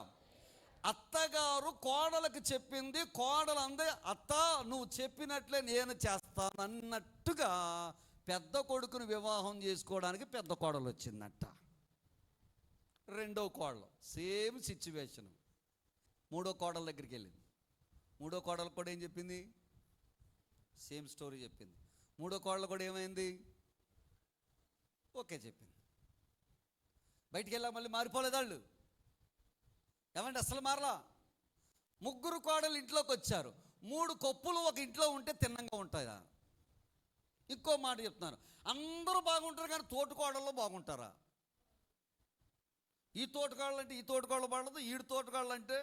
అత్తగారు కోడలకు చెప్పింది, కోడలు అందే అత్త నువ్వు చెప్పినట్లే నేను చేస్తాను అన్నట్టుగా పెద్ద కొడుకును వివాహం చేసుకోవడానికి పెద్ద కోడలు వచ్చిందంట. రెండో కోడలు సేమ్ సిచ్యువేషన్. మూడో కోడల దగ్గరికి వెళ్ళింది. మూడో కోడలు కూడా ఏం చెప్పింది? సేమ్ స్టోరీ చెప్పింది. మూడో కోడలు కూడా ఏమైంది? ఓకే చెప్పింది. బయటికి వెళ్ళా మళ్ళీ మారిపోలేదు వాళ్ళు. ఏమంటే అసలు మారలా. ముగ్గురు కోడలు ఇంట్లోకి వచ్చారు. 3 కొప్పులు ఒక ఇంట్లో ఉంటే తిన్నంగా ఉంటాయా? ఇంకో మాట చెప్తున్నారు, అందరూ బాగుంటారు కానీ తోటి కోడల్లో బాగుంటారా? ఈ తోటకాళ్ళు అంటే ఈ తోటకాళ్ళు పడదు, ఈడు తోటకాళ్ళు అంటే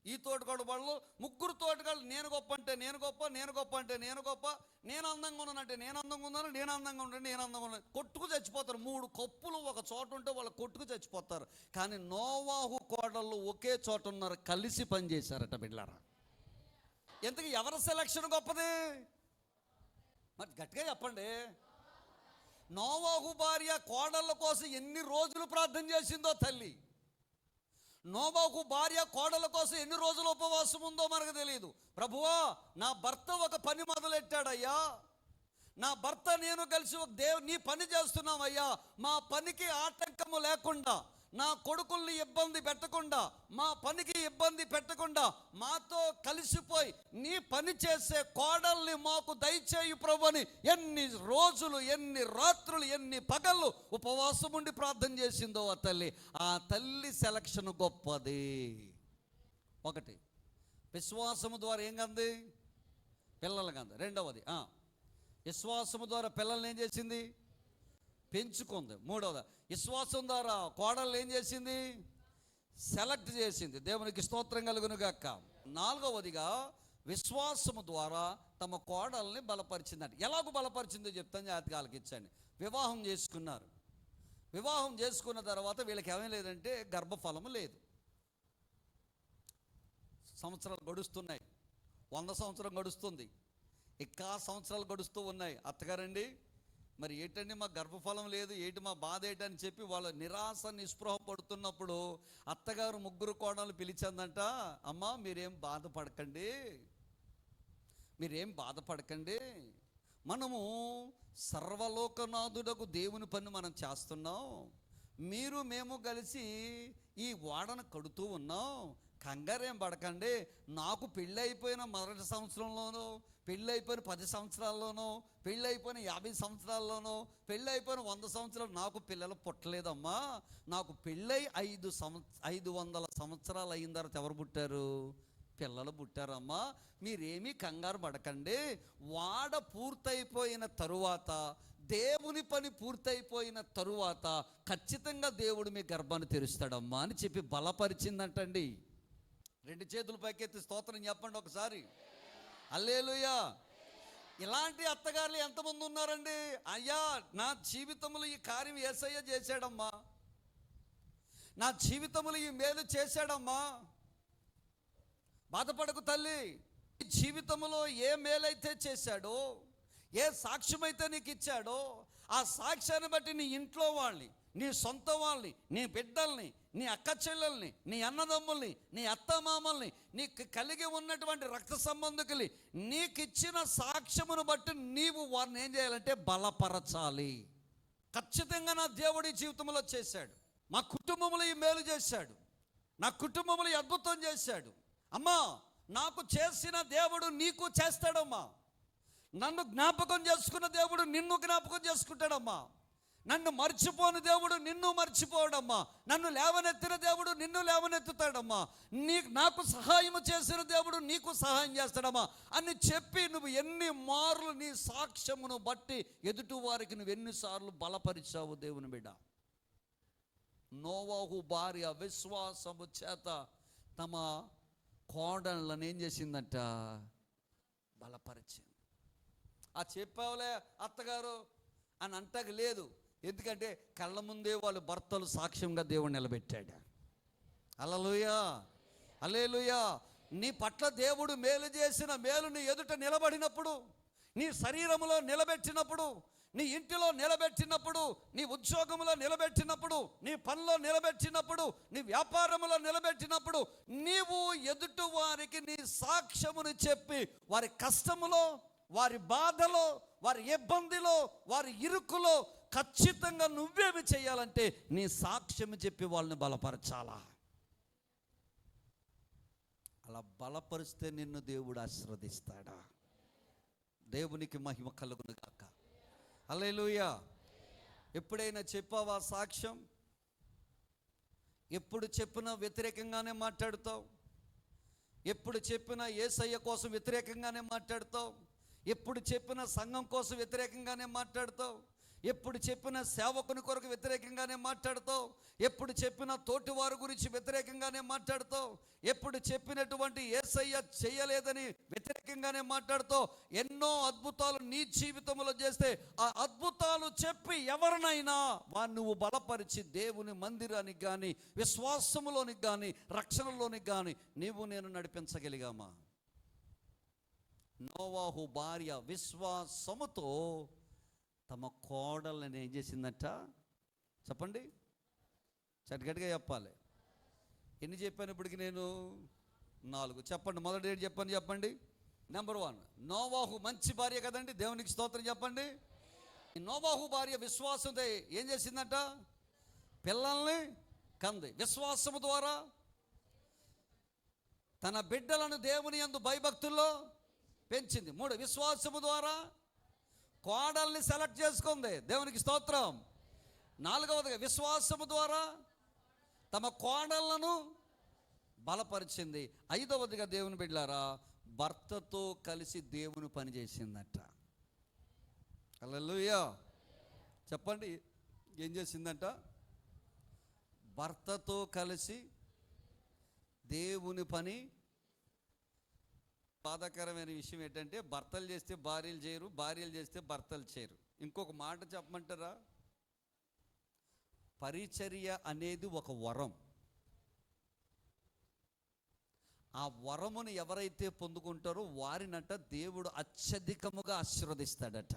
ఈ తోటకాళ్ళు పడదు. ముగ్గురు తోటకాళ్ళు నేను గొప్ప అంటే నేను గొప్ప, నేను గొప్ప అంటే నేను గొప్ప, నేను అందంగా ఉన్నానంటే నేను అందంగా ఉన్నాను, నేను అందంగా ఉంటాను, నేను అందంగా ఉన్నాను. కొట్టుకు చచ్చిపోతారు. 3 కొప్పులు ఒక చోట ఉంటే వాళ్ళు కొట్టుకు చచ్చిపోతారు. కానీ నోవాహు కోడళ్ళు ఒకే చోట ఉన్నారు, కలిసి పనిచేశారట బిడ్డలారా. ఎందుకు ఎవరి సెలక్షన్ గొప్పది? మరి గట్టిగా చెప్పండి. నోవాహు భార్య కోడళ్ళ కోసం ఎన్ని రోజులు ప్రార్థన చేసిందో తల్లి. నోవాహు భార్య కోడల కోసం ఎన్ని రోజులు ఉపవాసం ఉందో మనకు తెలియదు. ప్రభువా, నా భర్త ఒక పని మొదలెట్టాడయ్యా, నా భర్త నేను కలిసి నీ పని చేస్తున్నామయ్యా, మా పనికి ఆటంకము లేకుండా, నా కొడుకుల్ని ఇబ్బంది పెట్టకుండా, మా పనికి ఇబ్బంది పెట్టకుండా మాతో కలిసిపోయి నీ పని చేసే కోడల్ని మాకు దయచేయు ప్రభుని ఎన్ని రోజులు, ఎన్ని రాత్రులు, ఎన్ని పగళ్ళు ఉపవాసం ఉండి ప్రార్థన చేసిందో ఆ తల్లి. ఆ తల్లి సెలక్షన్ గొప్పది. ఒకటి, విశ్వాసము ద్వారా ఏం కంది? పిల్లలు కంది. రెండవది, విశ్వాసము ద్వారా పిల్లల్ని ఏం చేసింది? పెంచుకుంది. మూడవది, విశ్వాసం ద్వారా కోడళ్ళు ఏం చేసింది? సెలెక్ట్ చేసింది. దేవునికి స్తోత్రం కలుగును గాక. నాలుగవదిగా విశ్వాసము ద్వారా తమ కోడల్ని బలపరిచిందంట. ఎలాగో బలపరిచిందో చెప్తాను, జాతకాలకి ఇచ్చండి. వివాహం చేసుకున్నారు. వివాహం చేసుకున్న తర్వాత వీళ్ళకి ఏమీ లేదంటే గర్భఫలము లేదు. సంవత్సరాలు గడుస్తున్నాయి. 100 సంవత్సరం గడుస్తుంది, ఇంకా సంవత్సరాలు గడుస్తూ ఉన్నాయి. అత్తగారండి మరి ఏంటండి మా గర్భఫలం లేదు, ఏంటి మా బాధ ఏంటని చెప్పి వాళ్ళ నిరాశ నిస్పృహ పడుతున్నప్పుడు అత్తగారు ముగ్గురు కోడలు పిలిచిందంట. అమ్మా మీరేం బాధపడకండి, మీరేం బాధపడకండి, మనము సర్వలోకనాథుడకు దేవుని పని మనం చేస్తున్నాం, మీరు మేము కలిసి ఈ వాడను కడుతూ ఉన్నాం, కంగారేం పడకండి. నాకు పెళ్ళి అయిపోయిన మొదటి సంవత్సరంలోనూ, పెళ్ళి అయిపోయిన 10 సంవత్సరాల్లోనూ, పెళ్ళి అయిపోయిన 50 సంవత్సరాల్లోనూ, పెళ్ళి అయిపోయిన 100 సంవత్సరాలు నాకు పిల్లలు పుట్టలేదమ్మా. నాకు పెళ్ళై 500 సంవత్సరాలు అయిన తర్వాత ఎవరు పుట్టారు? పిల్లలు పుట్టారమ్మా. మీరేమీ కంగారు పడకండి. వాడ పూర్తయిపోయిన తరువాత, దేవుని పని పూర్తయిపోయిన తరువాత ఖచ్చితంగా దేవుడు మీ గర్భాన్ని తెరుస్తాడమ్మా అని చెప్పి బలపరిచిందంటండి. 2 చేతులు పైకెత్తి స్తోత్రం చెప్పండి ఒకసారి. హల్లెలూయా. ఇలాంటి అత్తగారులు ఎంతమంది ఉన్నారండి? అయ్యా నా జీవితంలో ఈ కార్యం యేసయ్య చేశాడమ్మా, నా జీవితంలో ఈ మేలు చేశాడమ్మా. బాధపడకు తల్లి, ఈ జీవితంలో ఏ మేలైతే చేశాడో, ఏ సాక్ష్యమైతే నీకు ఇచ్చాడో, ఆ సాక్ష్యాన్ని బట్టి నీ ఇంట్లో వాళ్ళని, నీ సొంత వాళ్ళని, నీ బిడ్డల్ని, నీ అక్క చెల్లెల్ని, నీ అన్నదమ్ముల్ని, నీ అత్తమామల్ని, నీకు కలిగి ఉన్నటువంటి రక్త సంబంధికుల్ని, నీకు ఇచ్చిన సాక్ష్యమును బట్టి నీవు వారిని ఏం చేయాలంటే బలపరచాలి. ఖచ్చితంగా నా దేవుడి జీవితంలో చేశాడు, మా కుటుంబంలో ఈ మేలు చేశాడు, నా కుటుంబంలో ఈ అద్భుతం చేశాడు. అమ్మా నాకు చేసిన దేవుడు నీకు చేస్తాడమ్మా. నన్ను జ్ఞాపకం చేసుకున్న దేవుడు నిన్ను జ్ఞాపకం చేసుకుంటాడమ్మా. నన్ను మర్చిపోని దేవుడు నిన్ను మర్చిపోవడమ్మా. నన్ను లేవనెత్తిన దేవుడు నిన్ను లేవనెత్తుతాడమ్మా. నాకు సహాయం చేసిన దేవుడు నీకు సహాయం చేస్తాడమ్మా అని చెప్పి నువ్వు ఎన్ని మార్లు నీ సాక్ష్యమును బట్టి ఎదుటి వారికి నువ్వు ఎన్నిసార్లు బలపరిచావు దేవుని బిడ్డ. నోవాహు భార్య విశ్వాసము చేత తమ కోడళ్ళను ఏం చేసిందంట? బలపరిచింది. ఆ చెప్పావులే అత్తగారు అని అంటకు లేదు. ఎందుకంటే కళ్ళ ముందే వాళ్ళు భర్తలు సాక్ష్యంగా దేవుడు నిలబెట్టాడు. హల్లెలూయా, హల్లెలూయా. నీ పట్ల దేవుడు మేలు చేసిన మేలు నీ ఎదుట నిలబడినప్పుడు, నీ శరీరంలో నిలబెట్టినప్పుడు, నీ ఇంటిలో నిలబెట్టినప్పుడు, నీ ఉద్యోగంలో నిలబెట్టినప్పుడు, నీ పనిలో నిలబెట్టినప్పుడు, నీ వ్యాపారంలో నిలబెట్టినప్పుడు, నీవు ఎదుటి వారికి నీ సాక్ష్యమును చెప్పి వారి కష్టములో, వారి బాధలో, వారి ఇబ్బందిలో, వారి ఇరుకులో ఖచ్చితంగా నువ్వేమి చేయాలంటే నీ సాక్ష్యం చెప్పి వాళ్ళని బలపరచాలా. అలా బలపరిస్తే నిన్ను దేవుడు ఆశీర్వదిస్తాడా. దేవునికి మహిమ కలుగును గాక. హల్లెలూయా. ఎప్పుడైనా చెప్పావా సాక్ష్యం? ఎప్పుడు చెప్పినా వ్యతిరేకంగానే మాట్లాడుతావు. ఎప్పుడు చెప్పినా యేసయ్య కోసం వ్యతిరేకంగానే మాట్లాడుతావు. ఎప్పుడు చెప్పినా సంఘం కోసం వ్యతిరేకంగానే మాట్లాడుతావు. ఎప్పుడు చెప్పినా సేవకుని కొరకు వ్యతిరేకంగానే మాట్లాడుతావు. ఎప్పుడు చెప్పినా తోటివారి గురించి వ్యతిరేకంగానే మాట్లాడుతావు. ఎప్పుడు చెప్పినటువంటి యేసయ్య చేయలేదని వ్యతిరేకంగానే మాట్లాడుతావు. ఎన్నో అద్భుతాలు నీ జీవితంలో చేస్తే ఆ అద్భుతాలు చెప్పి ఎవరినైనా వారు నువ్వు బలపరిచి దేవుని మందిరానికి కానీ, విశ్వాసములోనికి కానీ, రక్షణలోనికి కానీ నేను నడిపించగలిగామా? నోవాహు భార్య విశ్వాసముతో తమ కోడళ్ళని ఏం చేసిందట? చెప్పండి, చటిగట్టిగా చెప్పాలి. ఎన్ని చెప్పాను ఇప్పటికి నేను? 4. చెప్పండి. మొదటి ఏంటి చెప్పండి. నెంబర్ 1, నోవాహు మంచి భార్య కదండి. దేవునికి స్తోత్రం చెప్పండి. నోవాహు భార్య విశ్వాసంతో ఏం చేసిందట? పిల్లల్ని కంది. విశ్వాసము ద్వారా తన బిడ్డలను దేవుని యందు భయభక్తుల్లో పెంచింది. 3, విశ్వాసము ద్వారా కోడల్ని సెలెక్ట్ చేసుకుంది. దేవునికి స్తోత్రం. 4వదిగా విశ్వాసము ద్వారా తమ కోడళ్లను బలపరిచింది. 5వదిగా దేవుని బిడ్డలారా భర్తతో కలిసి దేవుని పని చేసిందట. హల్లెలూయా. చెప్పండి, ఏం చేసిందంట? భర్తతో కలిసి దేవుని పని. బాధాకరమైన విషయం ఏంటంటే భర్తలు చేస్తే భార్యలు చేయరు, భార్యలు చేస్తే భర్తలు చేయరు. ఇంకొక మాట చెప్పమంటారా? పరిచర్య అనేది ఒక వరం. ఆ వరమును ఎవరైతే పొందుకుంటారో వారినంట దేవుడు అత్యధికముగా ఆశీర్వదిస్తాడట.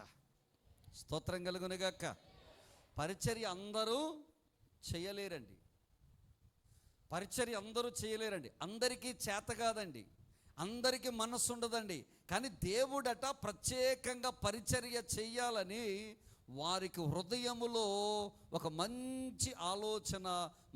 స్తోత్రం కలుగునుగాక. పరిచర్య అందరూ చేయలేరండి. పరిచర్య అందరూ చేయలేరండి. అందరికీ చేత కాదండి. అందరికీ మనస్సు ఉండదండి. కానీ దేవుడట ప్రత్యేకంగా పరిచర్య చెయ్యాలని వారికి హృదయములో ఒక మంచి ఆలోచన,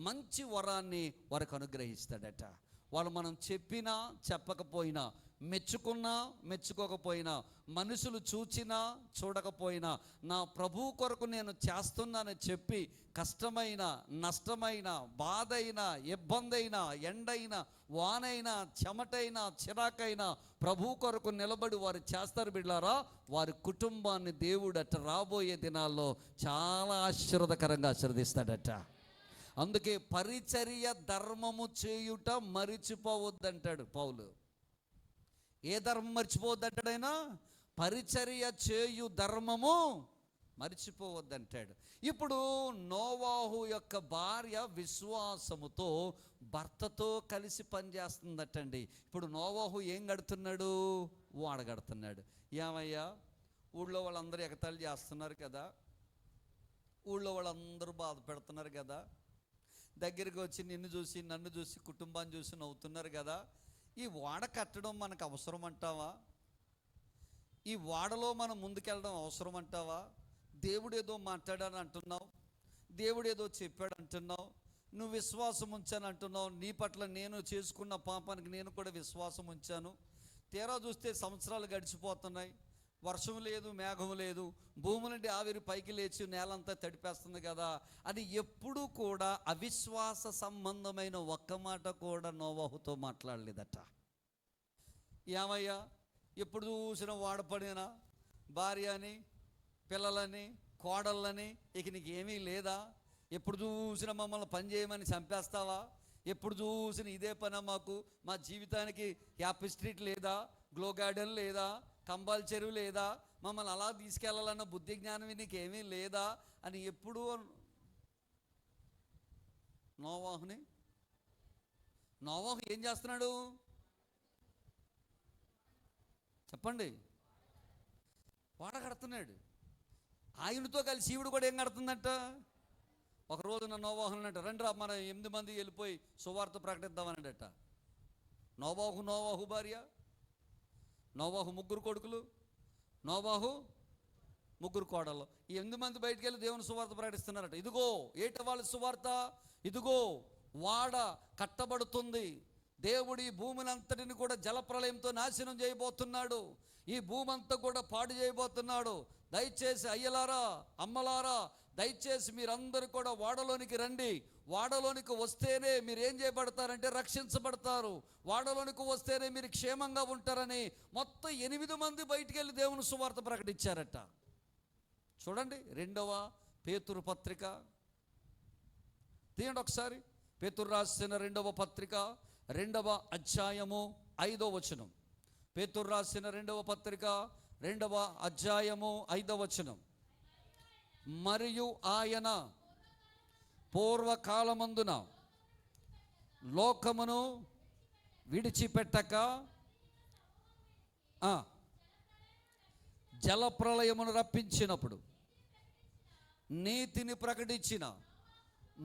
మంచి వరాన్ని వారికి అనుగ్రహిస్తాడట. వాళ్ళు మనం చెప్పినా చెప్పకపోయినా, మెచ్చుకున్నా మెచ్చుకోకపోయినా, మనుషులు చూచినా చూడకపోయినా, నా ప్రభు కొరకు నేను చేస్తున్నానని చెప్పి కష్టమైన, నష్టమైన, బాధైన, ఇబ్బందైన, ఎండైనా, వానైనా, చెమటైనా, చిరాకైనా ప్రభు కొరకు నిలబడి వారు చేస్తారు బిడ్డలారా. వారి కుటుంబాన్ని దేవుడట రాబోయే దినాల్లో చాలా ఆశీర్వాదకరంగా ఆశీర్వదిస్తాడట. అందుకే పరిచర్య ధర్మము చేయుట మరిచిపోవద్దంటాడు పౌలు. ఏ ధర్మం మర్చిపోవద్దంటాడైనా? పరిచర్య చేయు ధర్మము మర్చిపోవద్దంటాడు. ఇప్పుడు నోవాహు యొక్క భార్య విశ్వాసముతో భర్తతో కలిసి పనిచేస్తుందటండి. ఇప్పుడు నోవాహు ఏం కడుతున్నాడు? ఓడ కడుతున్నాడు. ఏమయ్యా, ఊళ్ళో వాళ్ళందరూ ఎగతాళి చేస్తున్నారు కదా, ఊళ్ళో వాళ్ళందరూ బాధ పెడుతున్నారు కదా, దగ్గరికి వచ్చి నిన్ను చూసి నన్ను చూసి కుటుంబాన్ని చూసి నవ్వుతున్నారు కదా, ఈ ఓడ కట్టడం మనకు అవసరం అంటావా? ఈ ఓడలో మనం ముందుకెళ్ళడం అవసరం అంటావా? దేవుడు ఏదో మాట్లాడాలని అంటున్నావు, దేవుడు ఏదో చెప్పాడు అంటున్నావు, నువ్వు విశ్వాసం ఉంచాను అంటున్నావు, నీ పట్ల నేను చేసుకున్న పాపానికి నేను కూడా విశ్వాసం ఉంచాను. తీరా చూస్తే సంవత్సరాలు గడిచిపోతున్నాయి, వర్షం లేదు, మేఘం లేదు, భూమి నుండి ఆవిరి పైకి లేచి నేలంతా తడిపేస్తుంది కదా అని ఎప్పుడూ కూడా అవిశ్వాస సంబంధమైన ఒక్క మాట కూడా నోవాహుతో మాట్లాడలేదట. ఏమయ్యా, ఎప్పుడు చూసిన వాడపడిన భార్య అని, పిల్లలని, కోడళ్ళని, ఇక నీకు ఏమీ లేదా? ఎప్పుడు చూసిన మమ్మల్ని పని చేయమని చంపేస్తావా? ఎప్పుడు చూసిన ఇదే పని, మాకు మా జీవితానికి యాపీ స్ట్రీట్ లేదా, గ్లో గార్డెన్ లేదా, కంబాల్ చెరువు లేదా, మమ్మల్ని అలా తీసుకెళ్లాలన్న బుద్ధి జ్ఞానం నీకేమీ లేదా అని ఎప్పుడు నోవాహు ఏం చేస్తున్నాడు చెప్పండి? వాడ కడుతున్నాడు. ఆయనతో కలిసి శివుడు కూడా ఏం కడుతుందంట. ఒకరోజు నోవాహు అన్నట్టు, రండి రా మన 8 మంది వెళ్ళిపోయి సువార్త ప్రకటిద్దామన్నాడట. నోవాహు భార్య, నోవాహు 3 కొడుకులు, నోవాహు 3 కోడళ్ళు. ఈ 8 మంది బయటికి వెళ్ళి దేవుని సువార్త ప్రకటిస్తున్నారట. ఇదిగో ఏట వాళ్ళ సువార్త, ఇదిగో వాడ కట్టబడుతుంది, దేవుడు ఈ భూమిని అంతటిని కూడా జలప్రలయంతో నాశనం చేయబోతున్నాడు, ఈ భూమి అంతా కూడా పాడు చేయబోతున్నాడు. దయచేసి అయ్యలారా, అమ్మలారా, దయచేసి మీరందరూ కూడా వాడలోనికి రండి. వాడలోనికి వస్తేనే మీరు ఏం చేయబడతారంటే రక్షించబడతారు. వాడలోనికి వస్తేనే మీరు క్షేమంగా ఉంటారని మొత్తం 8 మంది బయటికి వెళ్ళి దేవుని సువార్త ప్రకటించారట. చూడండి, 2వ పేతురు పత్రిక తీయండి ఒకసారి. పేతురు రాసిన 2వ పత్రిక 2వ అధ్యాయము 5వ వచనం. పేతురు రాసిన 2వ పత్రిక 2వ అధ్యాయము 5వ వచనం. మరియు ఆయన పూర్వకాలమందున లోకమును విడిచిపెట్టక జలప్రలయమును రప్పించినప్పుడు నీతిని ప్రకటించిన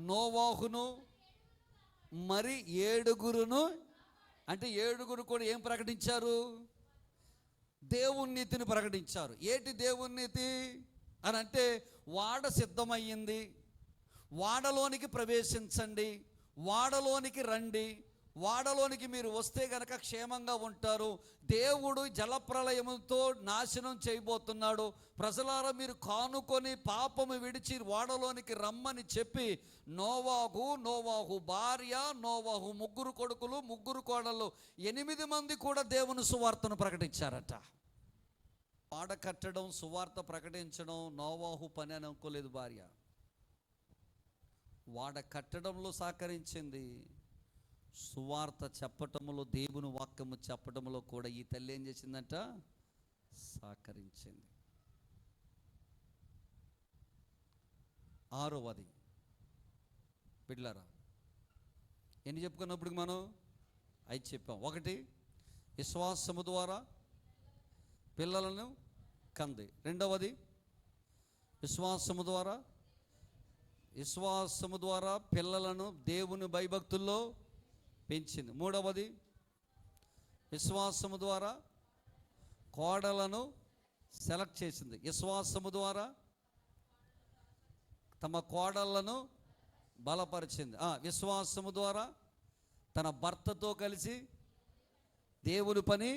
నోవాహును మరి 7 అంటే 7 కూడా ఏం ప్రకటించారు? దేవుని నీతిని ప్రకటించారు. ఏటి దేవుని నీతి అని అంటే, వాడ సిద్ధమయ్యింది, వాడలోనికి ప్రవేశించండి, వాడలోనికి రండి, వాడలోనికి మీరు వస్తే గనక క్షేమంగా ఉంటారు. దేవుడు జలప్రలయముతో నాశనం చేయబోతున్నాడు. ప్రజలారా, మీరు కానుకొని పాపము విడిచి వాడలోనికి రమ్మని చెప్పి నోవాహు భార్య, నోవాహు 3 కొడుకులు, 3 కోడళ్ళు, 8 మంది కూడా దేవుని సువార్తను ప్రకటించారట. వాడ కట్టడం, సువార్త ప్రకటించడం నోవాహు పని అని అనుకోలేదు భార్య. వాడ కట్టడంలో సహకరించింది, సువార్త చెప్పటంలో, దేవుని వాక్యము చెప్పటంలో కూడా ఈ తల్లి ఏం చేసిందంట? సహకరించింది. 6వది బిడ్డలారా, ఎన్ని చెప్పుకున్నప్పుడు మనం 5 చెప్పాం. 1, విశ్వాసము ద్వారా పిల్లలను కంది. 2వది విశ్వాసము ద్వారా పిల్లలను దేవుని భయభక్తుల్లో పెంచింది. 3వది విశ్వాసము ద్వారా కోడలను సెలెక్ట్ చేసింది. విశ్వాసము ద్వారా తమ కోడళ్లను బలపరిచింది. విశ్వాసము ద్వారా తన భర్తతో కలిసి దేవుని పని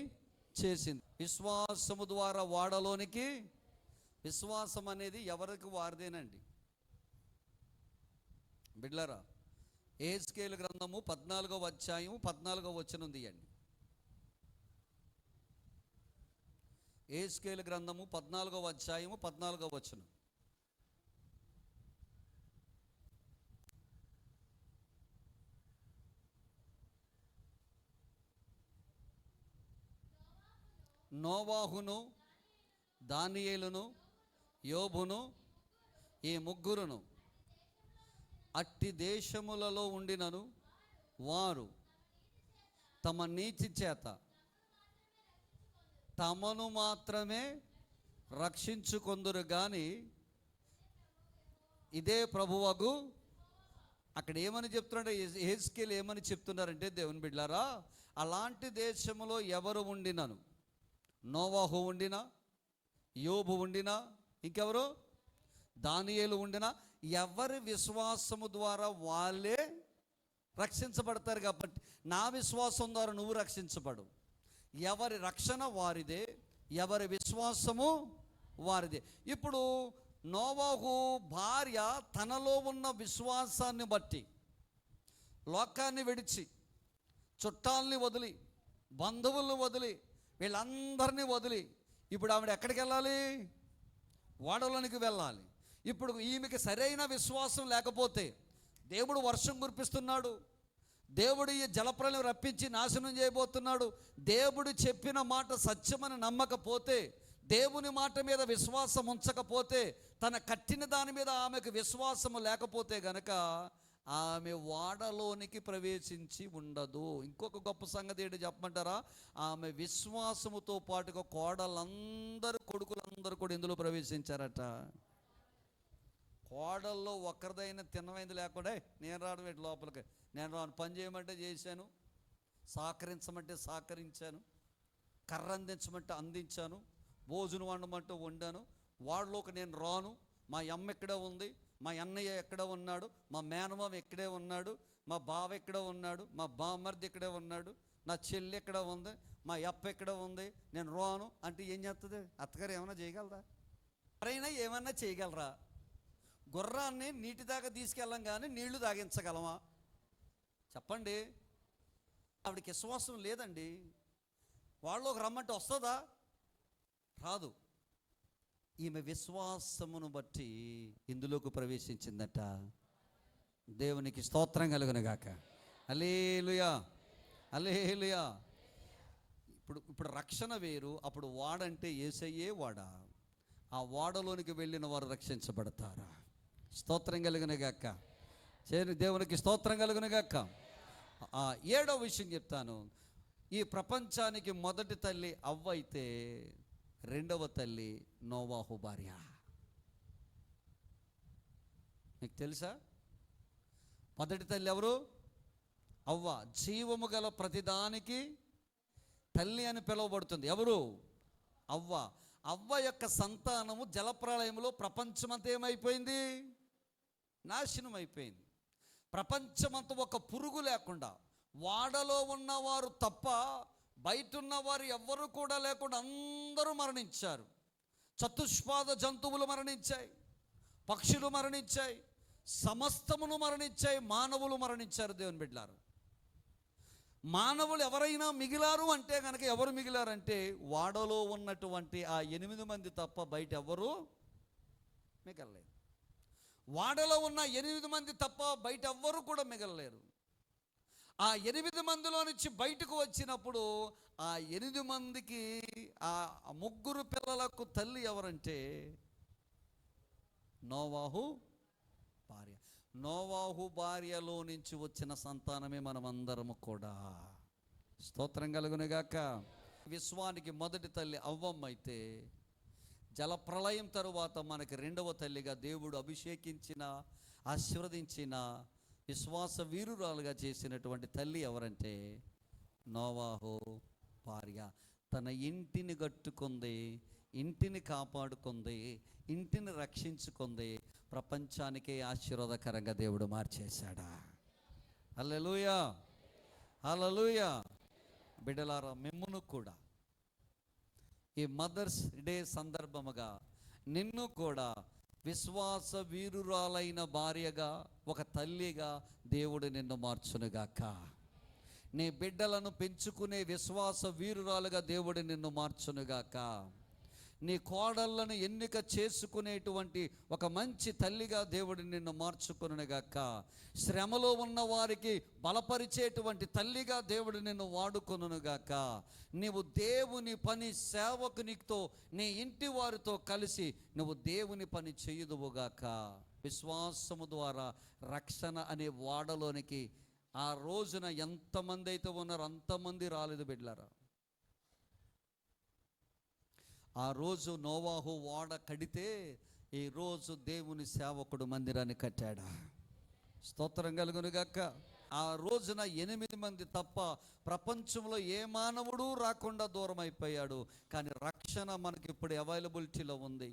చేసింది. విశ్వాసము ద్వారా వాడలోనికి, విశ్వాసం అనేది ఎవరికి వారిదేనండి బిడ్లరా. యెహెజ్కేలు గ్రంథము 14వ అధ్యాయం 14వ వచనం తీయండి. యెహెజ్కేలు గ్రంథము 14వ అధ్యాయము 14వ వచనం. నోవాహును, దానియేలును, యోబును, ఈ 3 అట్టి దేశములలో ఉండినను వారు తమ నీతి చేత తమను మాత్రమే రక్షించుకొందురు గాని ఇదే ప్రభువగు. అక్కడ ఏమని చెప్తున్నాడు? యెహెజ్కేలు ఏమని చెప్తున్నారంటే, దేవుని బిడ్డలారా, అలాంటి దేశములో ఎవరు ఉండినను, నోవాహు ఉండినా, యోబు ఉండినా, ఇంకెవరు, దానియేలు ఉండినా, ఎవరి విశ్వాసము ద్వారా వాళ్ళే రక్షించబడతారు. కాబట్టి నా విశ్వాసం ద్వారా నువ్వు రక్షించబడు. ఎవరి రక్షణ వారిదే, ఎవరి విశ్వాసము వారిదే. ఇప్పుడు నోవహు భార్య తనలో ఉన్న విశ్వాసాన్ని బట్టి లోకాన్ని విడిచి, చుట్టాలని వదిలి, బంధువులను వదిలి, వీళ్ళందరినీ వదిలి ఇప్పుడు ఆవిడ ఎక్కడికి వెళ్ళాలి? ఓడలోనికి వెళ్ళాలి. ఇప్పుడు ఈమెకి సరైన విశ్వాసం లేకపోతే దేవుడు వర్షం కురిపిస్తున్నాడు, దేవుడు ఈ జలప్రలయం రప్పించి నాశనం చేయబోతున్నాడు, దేవుడు చెప్పిన మాట సత్యమని నమ్మకపోతే, దేవుని మాట మీద విశ్వాసం ఉంచకపోతే, తన కట్టిన దాని మీద ఆమెకు విశ్వాసము లేకపోతే గనక ఆమె ఓడలోనికి ప్రవేశించి ఉండదు. ఇంకొక గొప్ప సంగతి ఏంటి చెప్పమంటారా? ఆమె విశ్వాసముతో పాటుగా కొడుకులందరూ కూడా ఇందులో ప్రవేశించారట. కోడల్లో ఒక్కరిదైనా తిన్నమైంది లేకుండా నేను రావడం ఏంటి లోపలికి, నేను రాను, పని చేయమంటే చేశాను, సహకరించమంటే సహకరించాను, కర్ర అందించమంటే అందించాను, భోజనం వండమంటే వండాను, వాళ్ళలోకి నేను రాను, మా అమ్మ ఎక్కడే ఉంది, మా అన్నయ్య ఎక్కడ ఉన్నాడు, మా మేనమామ ఎక్కడే ఉన్నాడు, మా బావ ఎక్కడ ఉన్నాడు, మా బామ్మర్ది ఎక్కడే ఉన్నాడు, నా చెల్లి ఎక్కడ ఉంది, మా అప్ప ఎక్కడ ఉంది, నేను రాను అంటే ఏం చేస్తుంది? అత్తగారు ఏమైనా చేయగలరా? ఎవరైనా ఏమన్నా చేయగలరా? గుర్రాన్ని నీటి దాకా తీసుకెళ్ళం కానీ నీళ్లు తాగించగలమా? చెప్పండి. ఆవిడకి విశ్వాసం లేదండి. వాళ్ళలోకి రమ్మంటే వస్తుందా? రాదు. ఈమె విశ్వాసమును బట్టి ఇందులోకి ప్రవేశించిందట. దేవునికి స్తోత్రం కలుగునుగాక. హల్లెలూయా, హల్లెలూయా. ఇప్పుడు రక్షణ వేరు. అప్పుడు వాడంటే యేసయ్యే వాడ. ఆ వాడలోనికి వెళ్ళిన వారు రక్షించబడతారా? స్తోత్రం కలుగునుగాక. దేవునికి స్తోత్రం కలుగునుగాక. 7వ విషయం చెప్తాను. ఈ ప్రపంచానికి మొదటి తల్లి అవ్వ అయితే, రెండవ తల్లి నోవాహు భార్య. మీకు తెలుసా? మొదటి తల్లి ఎవరు? అవ్వ. జీవము గల ప్రతిదానికి తల్లి అని పిలువబడుతుంది. ఎవరు? అవ్వ. అవ్వ యొక్క సంతానము జలప్రళయంలో ప్రపంచమంతా ఏమైపోయింది? నాశనం అయిపోయింది. ప్రపంచమంతా ఒక పురుగు లేకుండా, వాడలో ఉన్నవారు తప్ప బయట ఉన్నవారు ఎవ్వరూ కూడా లేకుండా అందరూ మరణించారు. చతుష్పాద జంతువులు మరణించాయి, పక్షులు మరణించాయి, సమస్తమును మరణించాయి, మానవులు మరణించారు. దేవుని బిడ్డలారు, మానవులు ఎవరైనా మిగిలారు అంటే కనుక ఎవరు మిగిలారంటే వాడలో ఉన్నటువంటి ఆ 8 మంది తప్ప బయట ఎవరు మిగలలేదు. వాడలో ఉన్న 8 మంది తప్ప బయట ఎవ్వరూ కూడా మిగలలేరు. ఆ 8 మందిలో నుంచి బయటకు వచ్చినప్పుడు ఆ 8 మందికి ఆ 3 పిల్లలకు తల్లి ఎవరంటే నోవాహు భార్య. నోవాహు భార్యలో నుంచి వచ్చిన సంతానమే మనమందరము కూడా. స్తోత్రం కలుగునుగాక. విశ్వానికి మొదటి తల్లి అవ్వమ్మ అయితే, జలప్రళయం తరువాత మనకి రెండవ తల్లిగా దేవుడు అభిషేకించిన, ఆశీర్వదించిన, విశ్వాస వీరురాలుగా చేసినటువంటి తల్లి ఎవరంటే నోవాహు భార్య. తన ఇంటిని కట్టుకుంది, ఇంటిని కాపాడుకుంది, ఇంటిని రక్షించుకుంది, ప్రపంచానికే ఆశీర్వాదకరంగా దేవుడు మార్చేశాడా. హల్లెలూయా, హల్లెలూయా. బిడ్డలారా, మిమ్మును కూడా ఈ మదర్స్ డే సందర్భముగా నిన్ను కూడా విశ్వాస వీరురాలైన భార్యగా, ఒక తల్లిగా దేవుడు నిన్ను మార్చునుగాక. నీ బిడ్డలను పెంచుకునే విశ్వాస వీరురాలుగా దేవుడు నిన్ను మార్చునుగాక. నీ కోడళ్ళను ఎన్నిక చేసుకునేటువంటి ఒక మంచి తల్లిగా దేవుడు నిన్ను మార్చుకొనుగాక. శ్రమలో ఉన్న వారికి బలపరిచేటువంటి తల్లిగా దేవుడు నిన్ను వాడుకొనుగాక. నీవు దేవుని పని సేవకునితో, నీ ఇంటి వారితో కలిసి నువ్వు దేవుని పని చేయుదువుగాక. విశ్వాసము ద్వారా రక్షణ అనే వాడలోనికి ఆ రోజున ఎంతమంది అయితే ఉన్నారో అంతమంది రాలేదు బిడ్డలారా. ఆ రోజు నోవాహు ఓడ కడితే ఈ రోజు దేవుని సేవకుడు మందిరాన్ని కట్టాడా. స్తోత్రం కలుగునుగాక. ఆ రోజున 8 మంది తప్ప ప్రపంచంలో ఏ మానవుడు రాకుండా దూరం అయిపోయాడు. కానీ రక్షణ మనకి ఇప్పుడు అవైలబిలిటీలో ఉంది,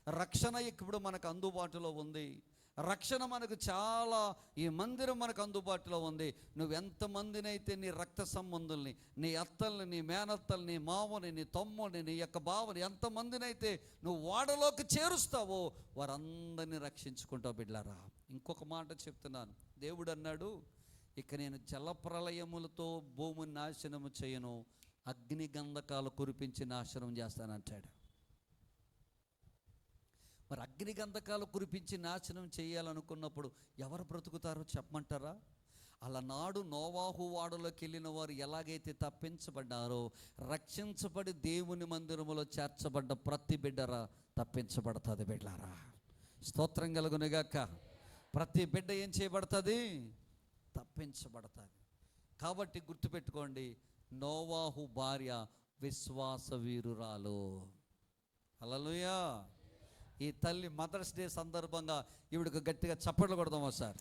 రక్షణ ఇప్పుడు మనకు అందుబాటులో ఉంది, రక్షణ మనకు చాలా, ఈ మందిరం మనకు అందుబాటులో ఉంది. నువ్వెంతమందినైతే నీ రక్త సంబంధుల్ని, నీ అత్తల్ని, నీ మేనత్తల్ని, నీ మామని, నీ తమ్ముని, నీ యొక్క బావని, ఎంతమందినైతే నువ్వు వాడలోకి చేరుస్తావో వారందరినీ రక్షించుకుంటావు బిడ్డలారా. ఇంకొక మాట చెప్తున్నాను, దేవుడు అన్నాడు, ఇక నేను జలప్రలయములతో భూమిని నాశనము చేయను, అగ్ని గంధకాలు కురిపించి నాశనం చేస్తానంటాడు. మరి అగ్ని గంధకాలు కురిపించి నాశనం చేయాలనుకున్నప్పుడు ఎవరు బ్రతుకుతారో చెప్పమంటారా? అలనాడు నోవాహు వాడలోకి వెళ్ళిన వారు ఎలాగైతే తప్పించబడ్డారో, రక్షించబడి దేవుని మందిరములో చేర్చబడ్డ ప్రతి బిడ్డరా తప్పించబడుతుంది బిడ్డారా. స్తోత్రం కలుగునుగాక. ప్రతి బిడ్డ ఏం చేయబడుతుంది? తప్పించబడుతుంది. కాబట్టి గుర్తుపెట్టుకోండి, నోవాహు భార్య విశ్వాస వీరురాలు. హల్లెలూయా. ఈ తల్లి మదర్స్ డే సందర్భంగా ఈవిడకు గట్టిగా చప్పట్లు కొడదాం ఒకసారి.